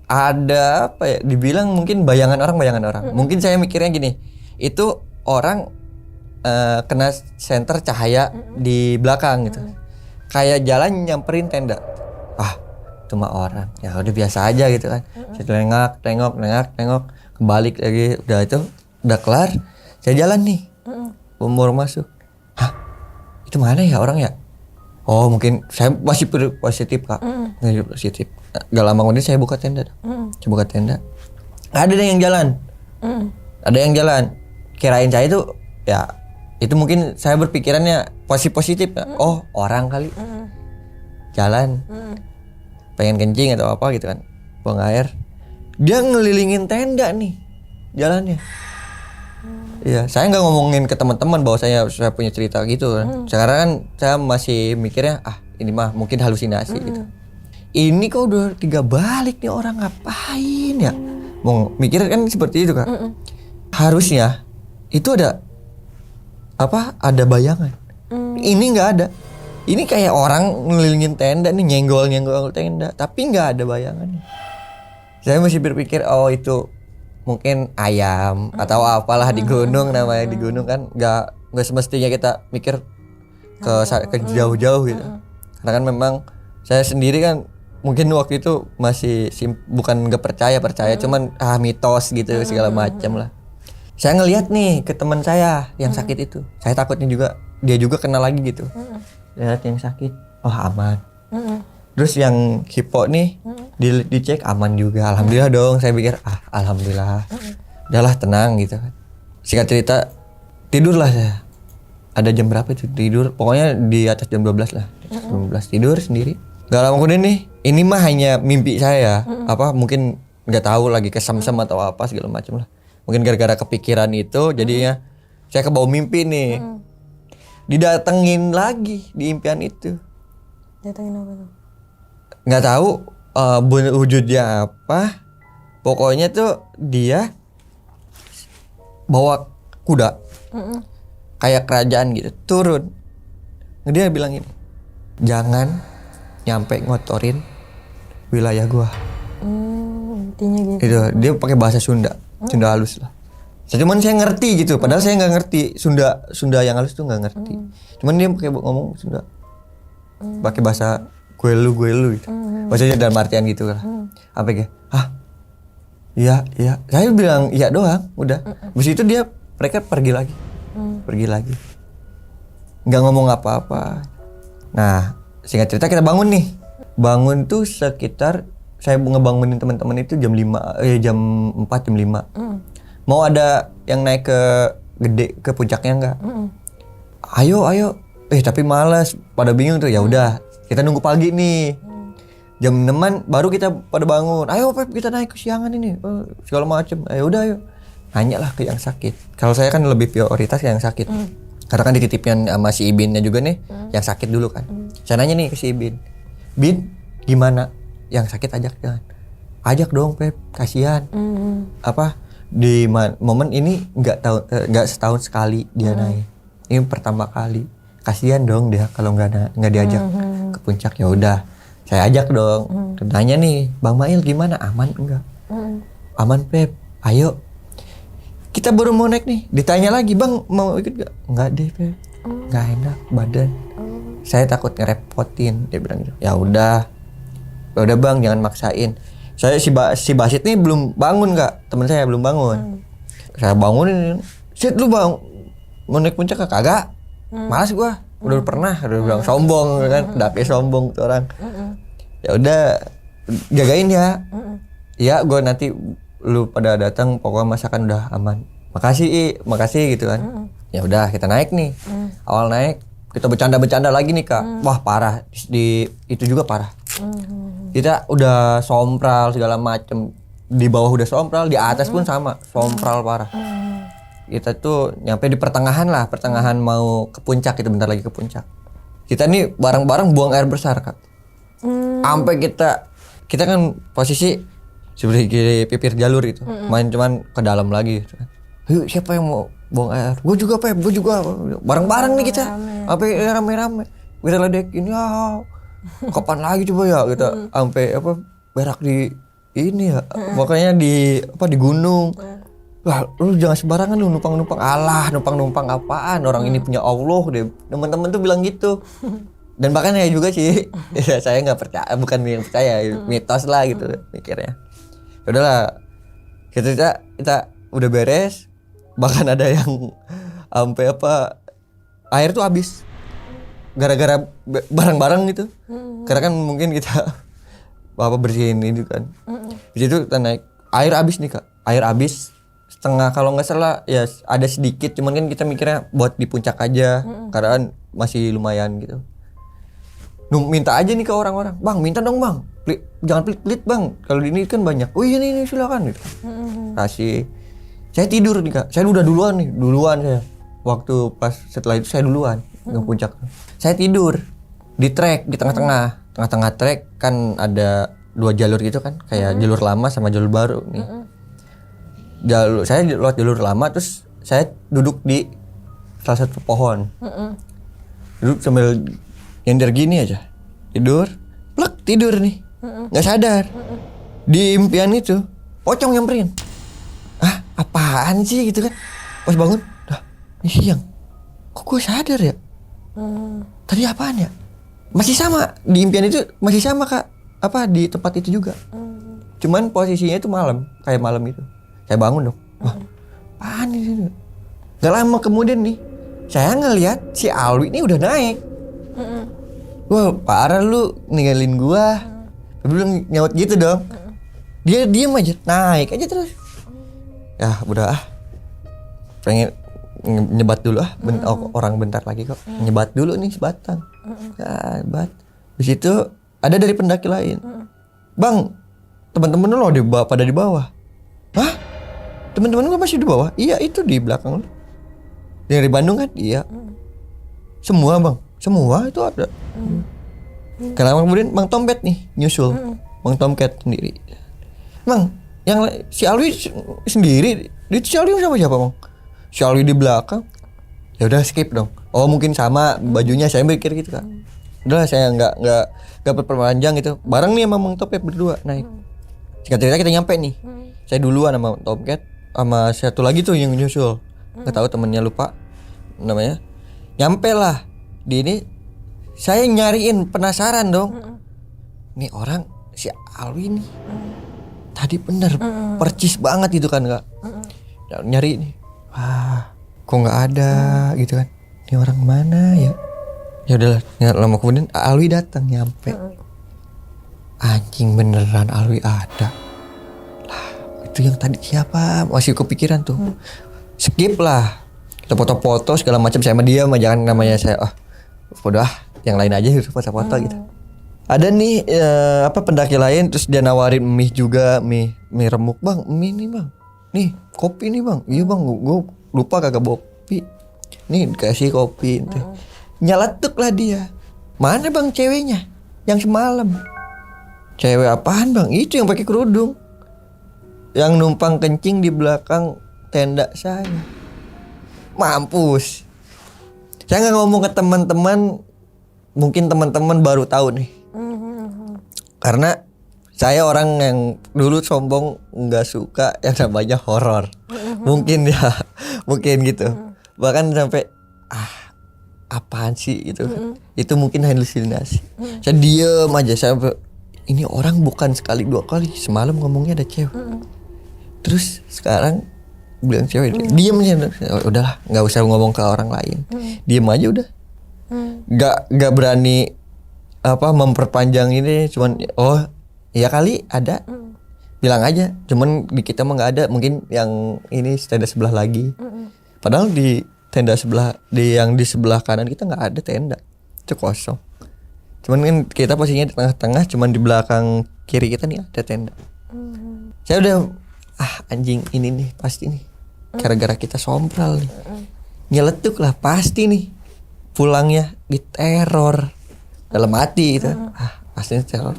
ada dibilang mungkin bayangan orang. Mungkin saya mikirnya gini, itu orang kena senter cahaya di belakang gitu. Kayak jalan nyamperin tenda. Cuma orang. Ya udah biasa aja gitu kan. Saya tengok, kebalik lagi. Udah kelar. Saya jalan nih. Umur masuk. Itu mana ya orang ya? Oh mungkin saya masih positif kak. Positif. Gak lama kemudian saya buka tenda. Ada yang jalan. Kirain saya itu ya itu mungkin saya berpikirannya positif. Oh orang kali. Jalan. Pengen kencing atau apa gitu kan. Buang air. Dia ngelilingin tenda nih jalannya. Iya, saya nggak ngomongin ke teman-teman bahwa saya punya cerita gitu kan. Sekarang kan saya masih mikirnya ini mah mungkin halusinasi gitu. Ini kok udah 3 balik nih orang ngapain ya? Mau mikir kan seperti itu kak. Harusnya itu ada bayangan. Ini nggak ada. Ini kayak orang ngelilingin tenda nih, nyenggol tenda, tapi nggak ada bayangannya. Saya masih berpikir itu mungkin ayam atau apalah di gunung, namanya di gunung kan nggak semestinya kita mikir ke jauh-jauh gitu. Karena kan memang saya sendiri kan mungkin waktu itu masih bukan nggak percaya, cuman mitos gitu segala macam lah. Saya ngelihat nih ke teman saya yang sakit itu. Saya takutnya juga dia juga kena lagi gitu. Lihat yang sakit, oh aman. Terus yang hipo nih dicek aman juga. Alhamdulillah dong, saya pikir alhamdulillah. Udahlah tenang gitu kan. Singkat cerita tidurlah saya. Ada jam berapa itu tidur? Pokoknya di atas jam 12 lah. 12 tidur sendiri. Gak lama kemudian nih, ini mah hanya mimpi saya. Mungkin nggak tahu lagi kesem-sem atau apa segala macam lah. Mungkin gara-gara kepikiran itu jadinya saya kebawa mimpi nih. Didatengin lagi di impian itu. Datengin apa tuh? Nggak tahu wujudnya apa. Pokoknya tuh dia bawa kuda. Kayak kerajaan gitu, turun. Dia bilang gini, jangan nyampe ngotorin wilayah gua. Intinya gitu. Itu dia pakai bahasa Sunda, Sunda halus lah. Cuman saya ngerti gitu, padahal saya nggak ngerti Sunda yang halus tuh nggak ngerti. Cuman dia pakai ngomong Sunda, pakai bahasa gue lu gitu. Maksudnya dalam artian gitu lah. Apa kayak, iya. Saya bilang iya doang, udah. Habis itu mereka pergi lagi. Nggak ngomong apa-apa. Nah, singkat cerita kita bangun nih. Bangun tuh sekitar saya ngebangunin teman-teman itu jam 4 jam 5. Mau ada yang naik ke puncaknya enggak? Ayo. Tapi malas, pada bingung tuh. Ya udah, kita nunggu pagi nih. Jam 6 baru kita pada bangun. Ayo Pep, kita naik kesiangan ini. Segala macam. Ayo udah ayo. Nanya lah ke yang sakit. Kalau saya kan lebih prioritas ke yang sakit. Karena kan dititipin sama si Ibinnya juga nih, yang sakit dulu kan. Saya nanya nih ke si Ibin. Bin, gimana? Yang sakit ajak dong Pep, kasihan. Di momen ini nggak setahun sekali dia naik. Ini pertama kali. Kasihan dong dia kalau nggak diajak ke puncak. Ya udah, saya ajak dong. Nanya nih, Bang Mail gimana? Aman enggak? Aman Pep. Ayo. Kita baru mau naik nih, ditanya lagi, Bang mau ikut gak? Enggak deh Pep, nggak enak badan. Saya takut ngerepotin, dia bilang gitu. Ya udah Bang, jangan maksain. Saya si Basit nih belum bangun Kak, teman saya belum bangun. Saya bangunin, sit lu Bang, mau naik puncak kagak? Malas gua, udah pernah, udah bilang sombong kan, dake sombong tuh orang. Ya udah, jagain ya. Iya, gua nanti lu pada datang, pokoknya masakan udah aman. Makasih gitu kan. Ya udah kita naik nih. Awal naik kita bercanda lagi nih Kak. Wah parah, itu juga parah. Kita udah sompral segala macem, di bawah udah sompral, di atas pun sama, sompral parah. Kita tuh nyampe di pertengahan mau ke puncak, itu bentar lagi ke puncak. Kita nih bareng-bareng buang air besar Kak. Sampai kita kan posisi seperti pipir jalur itu, main cuman ke dalam lagi gitu kan. Yuk siapa yang mau buang air? Gue juga Pep, gue juga. Bareng-bareng nih kita, sampai rame-rame. Kita ledekin ya. Kapan lagi coba ya kita sampai berak di ini ya. Makanya di gunung. Wah, lu jangan sembarangan lu numpang-numpang. Alah, numpang-numpang apaan? Orang ini punya Allah deh. Teman-teman tuh bilang gitu. Dan bahkan ya juga sih, ya saya nggak percaya, bukan yang percaya, mitos lah gitu mikirnya. Udahlah, kita udah beres, bahkan ada yang sampai air tuh habis gara-gara bareng-bareng gitu. Karena kan mungkin kita bersihin ini kan. Di situ kita naik, air habis nih Kak, air habis setengah kalau nggak salah ya, ada sedikit, cuman kan kita mikirnya buat di puncak aja, karena kan masih lumayan gitu. Minta aja nih ke orang-orang, Bang minta dong Bang, jangan pelit Bang, kalau ini kan banyak. Oh iya nih silakan gitu. Kasih. Saya tidur nih Kak, saya udah duluan saya. Waktu pas setelah itu saya duluan ke puncak. Saya tidur di trek, di tengah-tengah trek kan ada 2 jalur gitu kan, kayak jalur lama sama jalur baru nih. Saya lewat jalur lama, terus saya duduk di salah satu pohon. Duduk sambil nyender gini aja, tidur nih, nggak sadar. Di impian itu pocong nyamperin. Apaan sih gitu kan? Pas bangun, ini siang, kok gue sadar ya? Tadi apaan ya? Masih sama di impian itu, masih sama Kak. Di tempat itu juga. Cuman posisinya itu malam, kayak malam itu. Saya bangun dong. Wah, apaan ini? Gak lama kemudian nih, saya ngelihat si Alwi ini udah naik. Wah, parah lu ninggalin gua. Dia bilang nyaut gitu dong. Dia diem aja, naik aja terus. Ya udah pengen nyebat dulu orang bentar lagi kok. Nyebat dulu nih sebatang. Ya, bat. Di situ ada dari pendaki lain. Bang, teman-teman lo pada di bawah. Hah? Teman-teman lo masih di bawah? Iya, itu di belakang lo. Yang dari Bandung kan? Iya. Semua bang, semua itu ada. Karena kemudian Bang Tompet nih nyusul. Bang Tomcat sendiri. Bang, yang si Alwi sendiri, itu si Alwi sama siapa bang? Si Alwi di belakang. Ya udah skip dong. Oh mungkin sama bajunya, saya mikir gitu kan. Udah saya nggak berperpanjang gitu. Bareng nih sama Bang Tomcat berdua naik. Singkat cerita kita nyampe nih. Saya duluan sama Tomcat, sama satu lagi tuh yang nyusul. Nggak tahu temennya, lupa namanya. Nyampe lah di ini. Saya nyariin, penasaran dong. Nih orang si Alwi nih. Tadi bener percis banget gitu kan Kak. Nyari nih. Wah, kok nggak ada gitu kan. Ini orang mana ya? Ya udahlah, lama kemudian Alwi datang nyampe. Anjing beneran Alwi ada. Lah, itu yang tadi siapa? Masih kepikiran tuh. Skip lah. Kita foto-foto segala macam sama dia, jangan namanya saya udah yang lain aja gitu foto-foto gitu. Ada nih pendaki lain terus dia nawarin mie juga, mie remuk. Bang, mie nih bang, nih kopi nih bang. Iya bang, gue lupa kagak bawa kopi. Nih dikasih kopi. Nyeletuk lah dia. Mana bang ceweknya yang semalam? Cewek apaan bang? Itu yang pakai kerudung, yang numpang kencing di belakang tenda saya. Mampus. Saya nggak ngomong ke teman-teman, mungkin teman-teman baru tahu nih. Karena saya orang yang dulu sombong, nggak suka yang namanya horor. Mungkin ya, mungkin gitu. Bahkan sampai apaan sih gitu. Itu mungkin halusinasi. Saya diem aja, saya ini orang bukan sekali dua kali, semalam ngomongnya ada cewek. Terus sekarang bilang cewek, diem aja. Udahlah, nggak usah ngomong ke orang lain. Diem aja udah. Nggak berani memperpanjang ini, cuman iya kali ada, bilang aja. Cuman di kita mah nggak ada, mungkin yang ini tenda sebelah lagi. Padahal di tenda sebelah, yang di sebelah kanan kita nggak ada tenda, itu kosong. Cuman kan kita posisinya di tengah-tengah, cuman di belakang kiri kita nih ada tenda. Saya udah anjing ini nih pasti nih gara-gara kita sompral nih, nyeletuk lah pasti nih, pulangnya diteror dalam hati itu. Pastinya teror.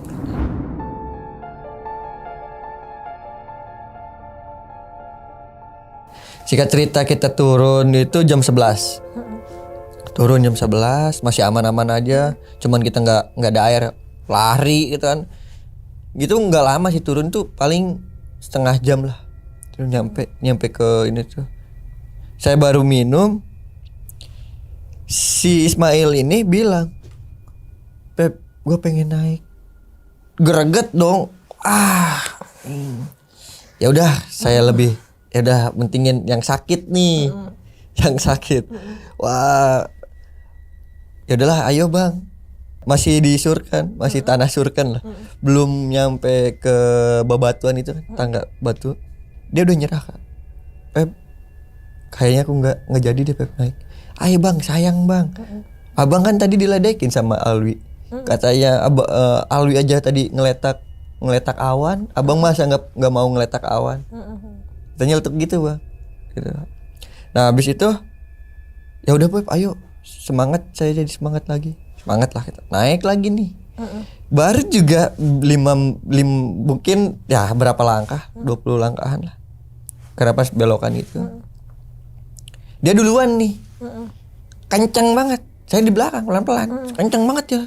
Singkat cerita kita turun itu jam 11. Turun jam 11 masih aman-aman aja. Cuman kita nggak ada air, lari gitu kan. Gitu nggak lama sih turun tuh, paling setengah jam lah. Terus nyampe ke ini tuh. Saya baru minum. Si Ismail ini bilang, "Pep, gue pengen naik." Greget dong. Ya udah, saya lebih ya udah mentingin yang sakit nih. Yang sakit. Wah. Ya udahlah, ayo Bang. Masih di Surkan, masih tanah Surkan lah. Belum nyampe ke bebatuan itu kan, tangga batu. Dia udah nyerah kan. Pep, kayaknya aku nggak jadi deh Pep naik. Ayo Bang, sayang Bang. Abang kan tadi diledekin sama Alwi. Katanya Alwi aja tadi ngeletak awan. Abang masa nggak mau ngeletak awan. Tanya letuk gitu Bang. Gitu. Nah habis itu ya udah Pep, ayo semangat, saya jadi semangat lagi. Semangat lah kita. Naik lagi nih. Baru juga 5 mungkin ya berapa langkah? 20 langkahan lah. Karena pas belokan itu. Dia duluan nih. Kenceng banget. Saya di belakang pelan-pelan. Kenceng banget ya.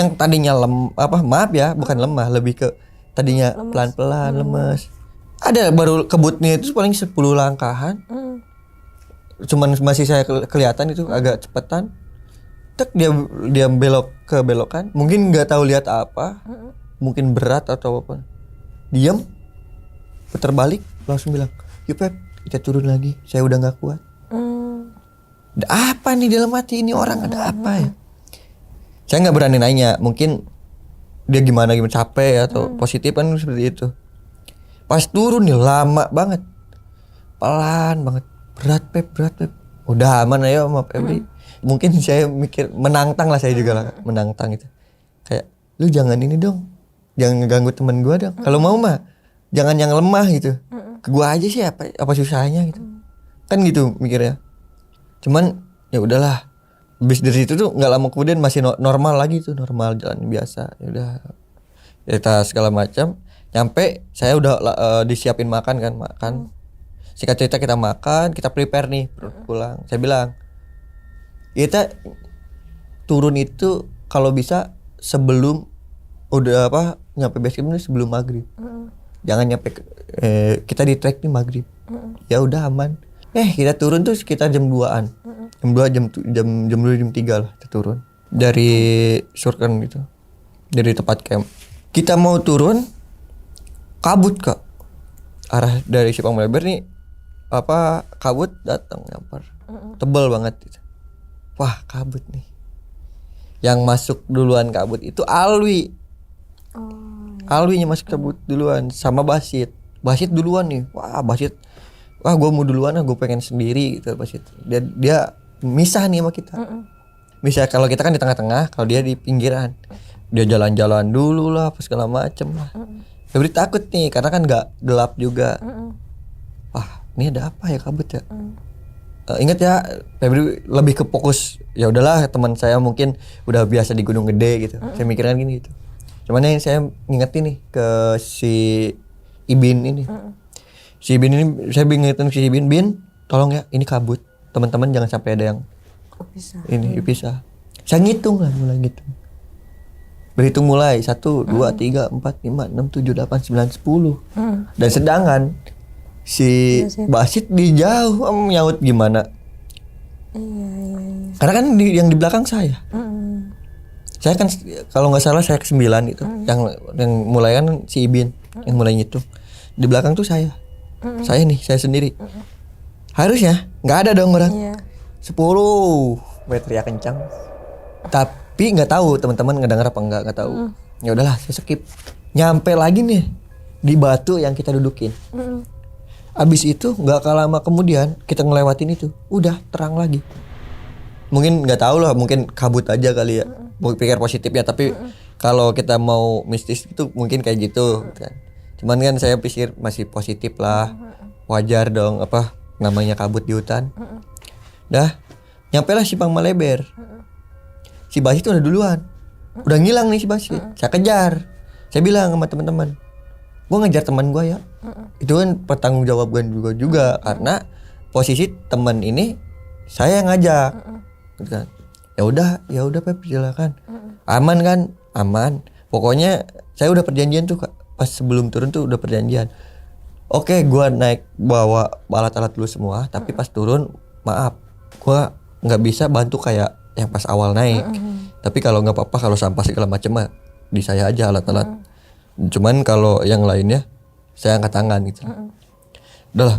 Yang tadinya maaf ya, bukan lemah, lebih ke tadinya pelan-pelan, lemes. Ada baru kebutnya itu paling 10 langkahan. Cuman masih saya kelihatan itu agak cepetan. tek dia belok ke belokan, mungkin nggak tahu lihat apa, mungkin berat atau apa, diam, putar balik, langsung bilang, yuk Pep, kita turun lagi, saya udah nggak kuat. Ada apa nih dalam hati ini orang, ada apa ya? Saya nggak berani nanya, mungkin dia gimana capek atau positif kan seperti itu. Pas turun nih lama banget, pelan banget, berat Pep, udah aman ayo sama Febri. Mungkin saya mikir menantang lah, saya juga lah menantang gitu. Kayak lu jangan ini dong, jangan ngeganggu temen gue dong. Kalau mau mah jangan yang lemah gitu. Ke gua aja sih apa susahnya gitu. Kan gitu mikirnya. Cuman ya udahlah. Habis dari situ tuh nggak lama kemudian masih normal lagi tuh, normal jalan biasa. Ya udah. Kita segala macam. Nyampe saya udah disiapin makan kan, makan. Singkat cerita kita makan, kita prepare nih pulang. Saya bilang, kita turun itu kalau bisa sebelum udah nyampe base camp sebelum maghrib. Jangan nyampe kita di trek nih maghrib. Ya udah aman. Kita turun tuh sekitar jam 2-an. Jam 2 jam 2 jam 3 lah kita turun. Dari Surken gitu. Dari tempat camp. Kita mau turun kabut Kak. Arah dari Simpang Melebar nih kabut datang nyampar. Tebal banget gitu. Wah, kabut nih. Yang masuk duluan kabut itu Alwi. Alwinya masuk kabut duluan sama Basit. Basit duluan nih. Wah, Basit. Wah, gue mau duluan lah, gue pengen sendiri gitu Basit. Dia misah nih sama kita. Misah, kalau kita kan di tengah-tengah, kalau dia di pinggiran. Dia jalan-jalan dulu lah, apa segala macem lah. Febri takut nih karena kan enggak gelap juga. Wah, ini ada apa ya kabut ya? Ingat ya, Febri lebih ke fokus. Ya udahlah, teman saya mungkin udah biasa di gunung gede gitu. Saya mikirkan gini gitu. Cuman yang saya ngingetin nih ke si Ibin ini. Si Ibin ini saya ngingetin si Ibin, Bin, tolong ya, ini kabut. Teman-teman jangan sampai ada yang pisah. Saya ngitung lah, mulai ngitung. Berhitung mulai 1, 2, 3, 4, 5, 6, 7, 8, 9, 10. Dan sedangkan si Basit di jauh nyaut gimana? Karena kan yang di belakang saya. Saya kan kalau nggak salah saya ke-9 itu. Yang mulai kan si Ibin yang mulai ngitung. Di belakang tuh saya. Saya sendiri. Harusnya nggak ada dong orang. 10 teriak kencang. Tapi nggak tahu teman-teman ngedenger apa nggak tahu. Ya udahlah, saya skip. Nyampe lagi nih di batu yang kita dudukin. Abis itu nggak lama kemudian kita ngelewatin itu, udah terang lagi. Mungkin nggak tahu lah, mungkin kabut aja kali ya. Pikir positif ya, tapi kalau kita mau mistis itu mungkin kayak gitu kan. Cuman kan saya pikir masih positif lah, wajar dong namanya kabut di hutan. Dah, nyampe lah Simpang Melebar. Si Basit udah duluan, udah ngilang nih si Basit. Saya kejar, saya bilang sama teman-teman, gue ngejar teman gue ya. Itu kan pertanggungjawaban juga karena posisi teman ini saya yang ngajak. Gitu kan. Ya udah Pep, silakan. Aman kan? Aman. Pokoknya saya udah perjanjian tuh Kak. Pas sebelum turun tuh udah perjanjian. Oke, gue naik bawa alat-alat dulu semua, tapi pas turun maaf, gue nggak bisa bantu kayak yang pas awal naik. Tapi kalau nggak apa-apa, kalau sampah segala macam mah di saya aja alat-alat. Cuman kalau yang lainnya saya angkat tangan gitu. Udah lah.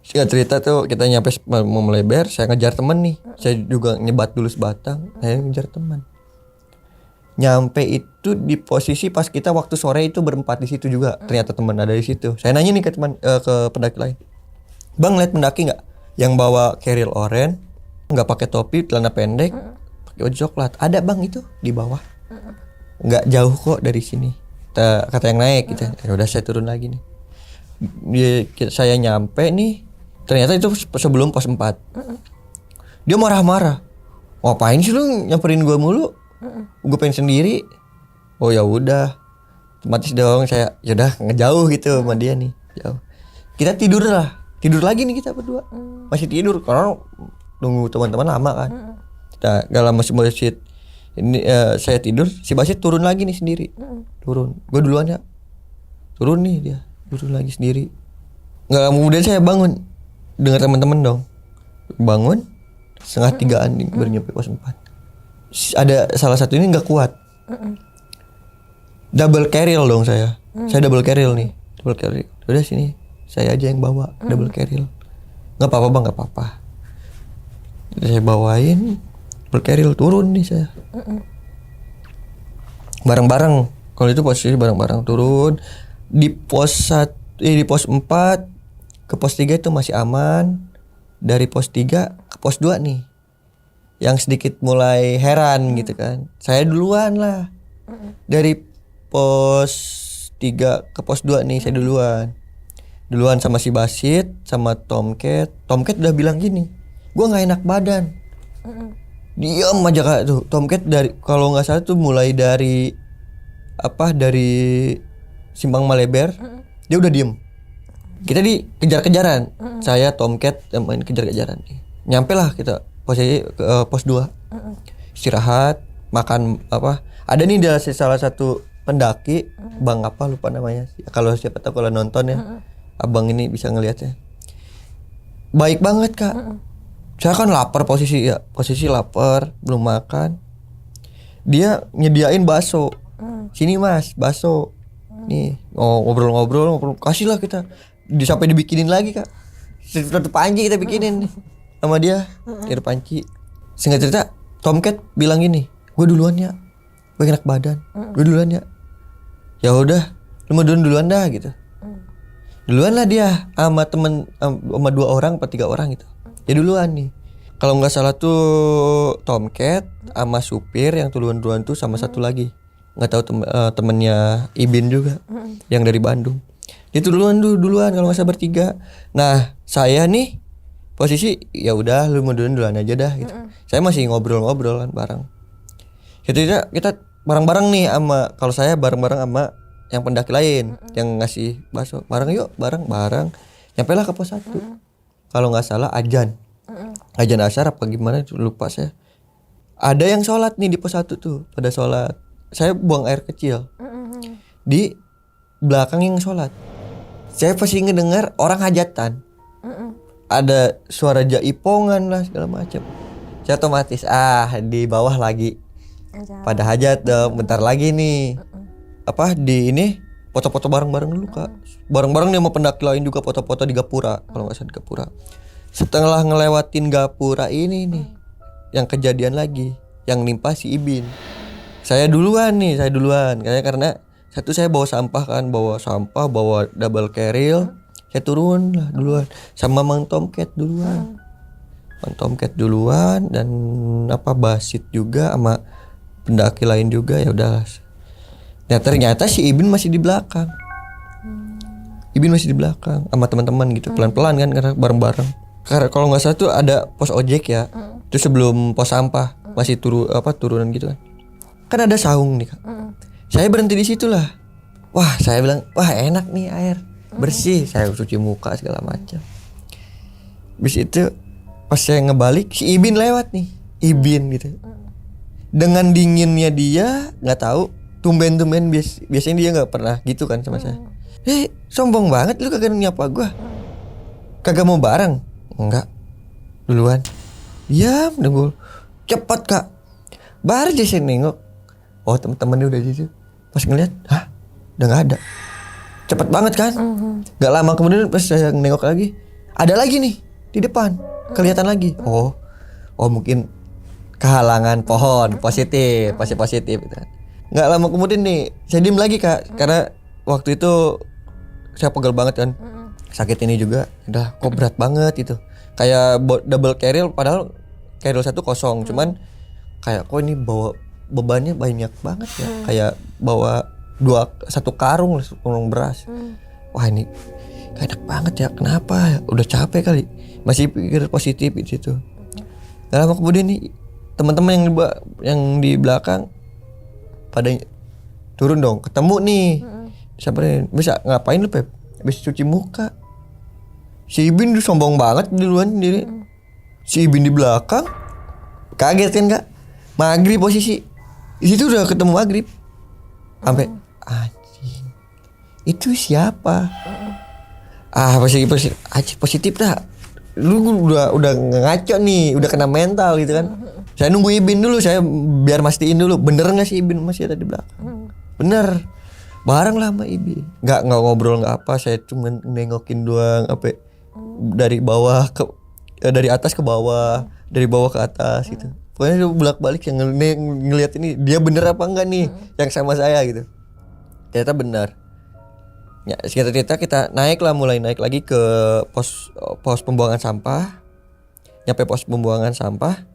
Singkat cerita tuh kita nyampe mau melebar, saya ngejar temen nih. Saya juga nyebat dulu sebatang, saya ngejar teman. Nyampe itu di posisi pas kita waktu sore itu berempat di situ juga. Ternyata teman ada di situ. Saya nanya nih ke teman ke pendaki lain. Bang, lihat pendaki enggak yang bawa carrier oranye, enggak pakai topi, celana pendek, pakai baju coklat? Ada Bang itu di bawah. Enggak jauh kok dari sini. Kata yang naik gitu. Ya udah saya turun lagi nih. Saya nyampe nih. Ternyata itu sebelum pos 4. Dia marah-marah. Ngapain sih lu nyamperin gue mulu? Gue pengen sendiri. Oh ya udah. Otomatis dong saya ya udah ngejauh gitu sama dia nih. Jauh. Kita tidur lah. Tidur lagi nih kita berdua. Masih tidur karena nunggu teman-teman lama kan. Kita gak lama si Basit ini saya tidur, si Basit turun lagi nih sendiri. Turun. Gue duluan ya. Turun nih dia. Turun lagi sendiri. Gak lama kemudian saya bangun. Dengar teman-teman dong. Bangun 2:30 baru nyampe pos 4. ada salah satu ini nggak kuat. Double carriel dong saya. Saya double carriel nih. Double carriel. Udah sini. Saya aja yang bawa double carriel. Nggak apa-apa bang, nggak apa-apa. Saya bawain double carriel, turun nih saya. Bareng-bareng. Kalau itu posisi bareng-bareng turun. Di pos 4 ke pos 3 itu masih aman. Dari pos 3 ke pos 2 nih, yang sedikit mulai heran gitu kan. Saya duluan lah. Dari pos 3 ke pos 2 nih, saya duluan sama si Basit, sama Tomcat. Tomcat udah bilang gini, gue nggak enak badan. Diam aja kak tuh. Tomcat dari, kalau nggak salah tuh mulai dari Simpang Maleber, dia udah diem. Kita dikejar-kejaran. Saya, Tomcat, main kejar-kejaran. Nyampe lah kita posisi ke pos 2. Istirahat, makan apa? Ada nih dari salah satu pendaki, Bang apa lupa namanya. Kalau siapa tahu kalau nonton ya, abang ini bisa ngelihatnya. Baik banget kak. Saya kan lapar posisi lapar, belum makan. Dia nyediain bakso. Sini mas, bakso. Nih, ngobrol-ngobrol, kasih lah kita. Sampai dibikinin lagi kak. Satu panci kita bikinin nih sama dia. Air panci. Singkat cerita, Tomcat bilang gini, gue duluan ya, gue enak badan, gue duluan ya. Ya udah, lu mau duluan dah gitu. Duluan lah dia sama temen, sama 2 orang atau 3 orang gitu. Ya duluan nih. Kalau nggak salah tuh Tomcat sama supir yang duluan tuh sama satu lagi. Nggak tahu temennya Ibin juga, yang dari Bandung. Dia tuh duluan kalau nggak salah bertiga. Nah saya nih posisi ya udah lu mau duluan aja dah gitu. Saya masih ngobrol-ngobrol kan bareng. Kita bareng-bareng nih sama, kalau saya bareng-bareng sama yang pendaki lain yang ngasih bakso. Bareng nyampe lah ke pos 1. Kalau nggak salah ajan asar apa gimana itu lupa saya. Ada yang sholat nih di pos 1 tuh, pada sholat. Saya buang air kecil di belakang yang sholat. Saya pasti ngedengar orang hajatan. Ada suara jaipongan lah segala macam. Saya otomatis di bawah lagi pada hajat dong. Bentar lagi nih di ini foto-foto bareng-bareng dulu kak. Bareng-bareng nih sama pendaki lain juga foto-foto di Gapura. Kalau nggak salah di Gapura. Setelah ngelewatin Gapura ini nih, yang kejadian lagi, yang nimpa si Ibin. Saya duluan. Karena satu saya bawa sampah, bawa double carriel. Saya turun lah duluan sama Mang Tomcat duluan. Dan Basit juga sama pendaki lain juga. Ya udah. Nah ternyata si Ibin masih di belakang. Sama teman-teman gitu, pelan-pelan kan karena bareng-bareng. Karena kalau nggak salah tuh ada pos ojek ya. Itu sebelum pos sampah, masih turunan gitu kan. Kan ada saung nih kak. Saya berhenti di situ lah. Wah saya bilang, wah enak nih air bersih. Saya cuci muka segala macam. Habis itu pas saya ngebalik, si Ibin lewat nih. Gitu. Dengan dinginnya dia, nggak tahu. Tumben biasanya dia nggak pernah gitu kan sama saya. Sombong banget lu kagak nyapa gua. Kagak mau bareng? Enggak. Duluan. Diam nunggu. Cepat kak. Baru aja saya nengok. Oh teman-temannya udah di situ. Pas ngeliat, udah nggak ada. Cepet banget kan? Gak lama kemudian pas saya nengok lagi, ada lagi nih di depan, kelihatan lagi. Oh mungkin kehalangan pohon, positif gitu. Gak lama kemudian nih, saya diem lagi kak, karena waktu itu saya pegel banget kan, sakit ini juga, udah kok berat banget itu. Kayak double carriel, padahal carriel 1 kosong, cuman kayak kok ini bawa bebannya banyak banget ya, kayak bawa 1 karung beras. Wah ini gak enak banget ya, kenapa? Udah capek kali, masih pikir positif di situ. Gak lama kemudian nih teman-teman yang di belakang pada turun dong, ketemu nih. Samperin, bisa ngapain lu Pep? Habis cuci muka. Si Ibin tuh sombong banget duluan sendiri. Si Ibin di belakang, kaget kan kak? Maghrib posisi. Di situ udah ketemu maghrib. Sampai anjing. Itu siapa? Positif dah. Lu udah ngaco nih, udah kena mental gitu kan. Saya nunggu Ibin dulu, saya biar mastiin dulu bener nggak sih Ibin masih ada di belakang. Bener, bareng lah sama Ibin. Nggak ngobrol nggak apa, saya cuma nengokin doang apa dari bawah ke dari atas ke bawah, dari bawah ke atas gitu. Pokoknya dia bolak-balik yang ngeliat ini dia bener apa enggak nih yang sama saya gitu. Ternyata benar. Ya, cerita kita mulai naik lagi ke pos pembuangan sampah. Nyampe pos pembuangan sampah.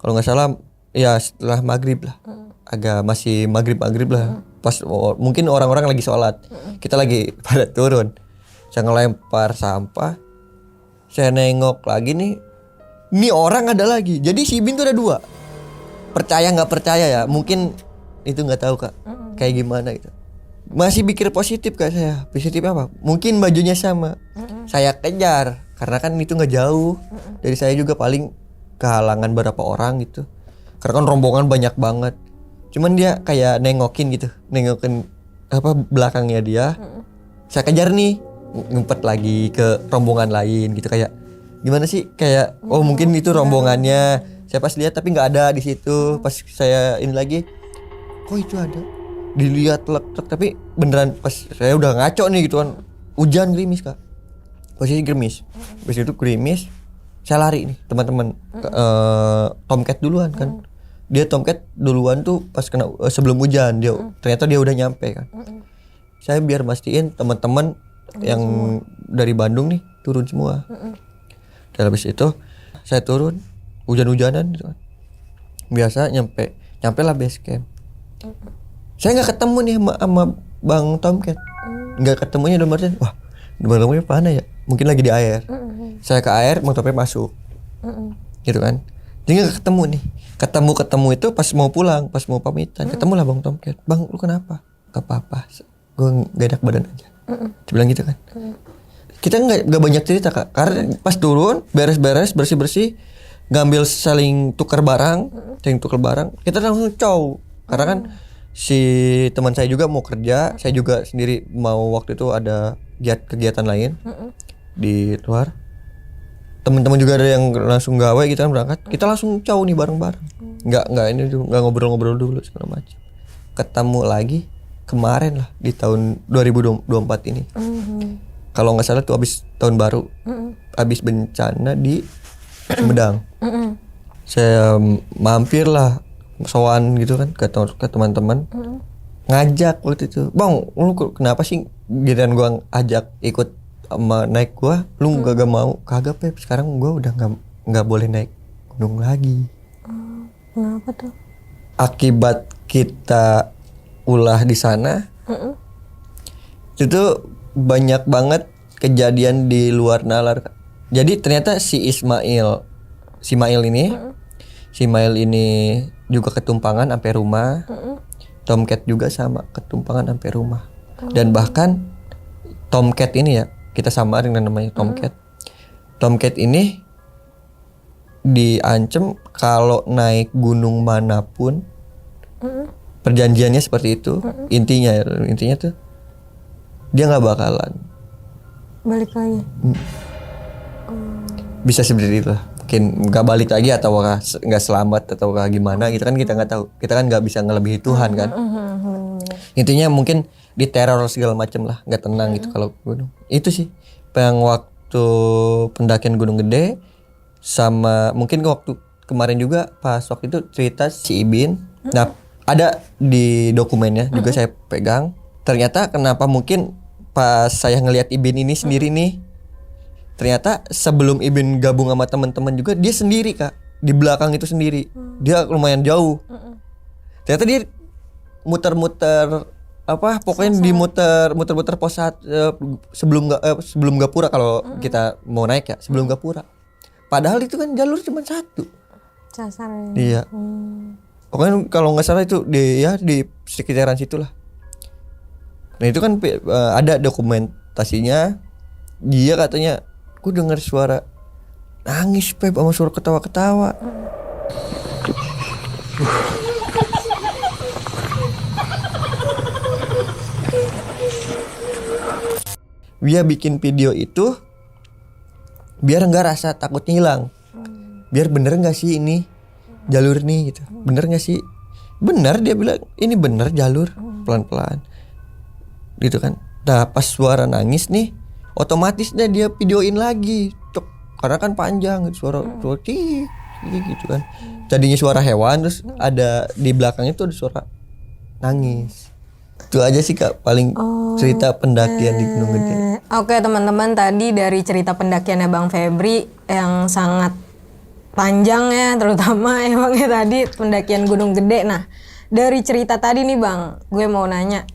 Kalau nggak salah ya setelah maghrib lah, agak masih maghrib lah. Pas mungkin orang-orang lagi sholat, kita lagi pada turun. Saya ngelempar sampah, saya nengok lagi nih, ini orang ada lagi. Jadi si Bin tuh ada 2. Percaya nggak percaya ya, mungkin itu nggak tahu kak, kayak gimana gitu. Masih pikir positif kak saya, positif apa? Mungkin bajunya sama, saya kejar karena kan itu nggak jauh dari saya juga paling kehalangan berapa orang gitu karena kan rombongan banyak banget, cuman dia kayak nengokin apa belakangnya dia. Saya kejar nih, ngumpet lagi ke rombongan lain gitu, kayak gimana sih, kayak oh mungkin itu rombongannya. Saya pas lihat tapi nggak ada di situ. Pas saya ini lagi, oh itu ada, dilihat tek tapi beneran. Pas saya udah ngaco nih gitu kan, hujan gerimis kak, posisi gerimis. Pas itu gerimis, saya lari nih teman-teman, Tomcat duluan kan. Dia Tomcat duluan tuh pas kena sebelum hujan dia ternyata dia udah nyampe kan. Saya biar mastiin teman-teman yang dari Bandung nih turun semua. Dan habis itu saya turun hujan-hujanan gitu kan. Biasa nyampe lah base camp. Saya nggak ketemu nih sama Bang Tomcat. Nggak ketemunya dalam artian, wah Bang Tomcat mana ya? Mungkin lagi di air. Saya ke air, Bang Tomcat masuk. Gitu kan. Jadi gak ketemu nih. Ketemu itu pas mau pulang, pas mau pamitan. Ketemu lah Bang Tomcat. Bang, lu kenapa? Gak apa-apa. Gue gak enak badan aja. Dia bilang gitu kan. Kita gak banyak cerita kak. Karena pas turun, beres-beres, bersih-bersih, ngambil saling tukar barang. Kita langsung cow. Karena kan si teman saya juga mau kerja. Saya juga sendiri mau waktu itu ada kegiatan lain di luar. Teman-teman juga ada yang langsung gawe gitu kan berangkat. Kita langsung caw nih bareng-bareng. Nggak ngobrol-ngobrol dulu segala macam. Ketemu lagi kemarin lah di tahun 2024 ini. Kalau nggak salah tuh habis tahun baru. Habis bencana di Sumedang. Saya mampir lah sowan gitu kan ke teman-teman. Ngajak waktu itu. Bang, lu kenapa sih giliran gua ajak ikut sama naik gua, lu gak mau? Kagak Pep, sekarang gua udah nggak boleh naik gunung lagi. Kenapa tuh? Akibat kita ulah di sana, itu banyak banget kejadian di luar nalar. Jadi ternyata si Ismail ini juga ketumpangan sampai rumah. Tomcat juga sama ketumpangan sampai rumah. Dan bahkan Tomcat ini ya, kita samarin dengan namanya Tomcat. Tomcat ini diancam kalau naik gunung manapun, perjanjiannya seperti itu. Intinya tuh dia nggak bakalan balik lagi. Bisa seperti itu lah. Mungkin nggak balik lagi atau nggak selamat atau gimana gitu kan, kita nggak tahu. Kita kan nggak bisa ngelebihi Tuhan kan. Intinya mungkin diteror segala macam lah, nggak tenang gitu kalau gunung. Itu sih yang waktu pendakian Gunung Gede, sama mungkin waktu kemarin juga pas waktu itu cerita si Ibin. Nah ada di dokumennya juga saya pegang. Ternyata kenapa mungkin pas saya ngelihat Ibin ini sendiri nih, ternyata sebelum Ibin gabung sama teman-teman juga dia sendiri kak, di belakang itu sendiri. Dia lumayan jauh. Ternyata dia muter-muter pokoknya muter-muter pos sebelum Gapura kalau kita mau naik ya, sebelum Gapura. Padahal itu kan jalur cuma satu. Sasaran. Iya. Pokoknya kalau nggak salah itu di sekitaran situlah. Nah itu kan ada dokumentasinya. Dia katanya, aku dengar suara nangis Pep sama suara ketawa-ketawa. Dia bikin video itu biar nggak rasa takutnya hilang, biar bener nggak sih ini jalur nih gitu. Bener nggak sih? Bener, dia bilang ini bener jalur, pelan-pelan gitu kan. Nah pas suara nangis nih otomatis deh dia videoin lagi cok, karena kan panjang gitu, suara cik gitu kan. Tadinya suara hewan, terus ada di belakangnya tuh ada suara nangis. Itu aja sih Kak paling cerita pendakian di Gunung Gede. Oke teman-teman, tadi dari cerita pendakiannya Bang Febri yang sangat panjang ya, terutama emangnya tadi pendakian Gunung Gede. Nah dari cerita tadi nih Bang, gue mau nanya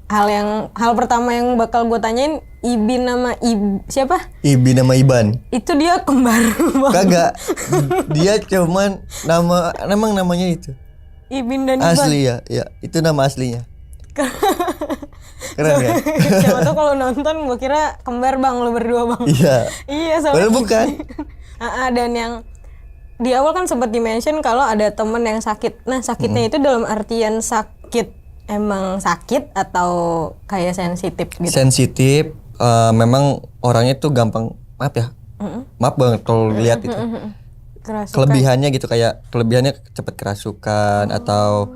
hal pertama yang bakal gue tanyain, Ibin nama siapa? Ibin nama Iban. Itu dia kembar Bang. Kagak. Dia cuman emang namanya itu. Ibin dan Iban. Asli ya, itu nama aslinya. Keren ya? Siapa tuh kalau nonton gue kira kembar Bang, lu berdua Bang. Iya. Iya sama. Padahal bukan. Dan yang di awal kan sempat di-mention kalau ada temen yang sakit. Nah sakitnya itu dalam artian sakit emang sakit atau kayak sensitif gitu? Sensitif, memang orangnya tuh gampang maaf ya. Maaf banget kalau lihat itu. Kerasukan. Kelebihannya gitu, kayak kelebihannya cepet kerasukan atau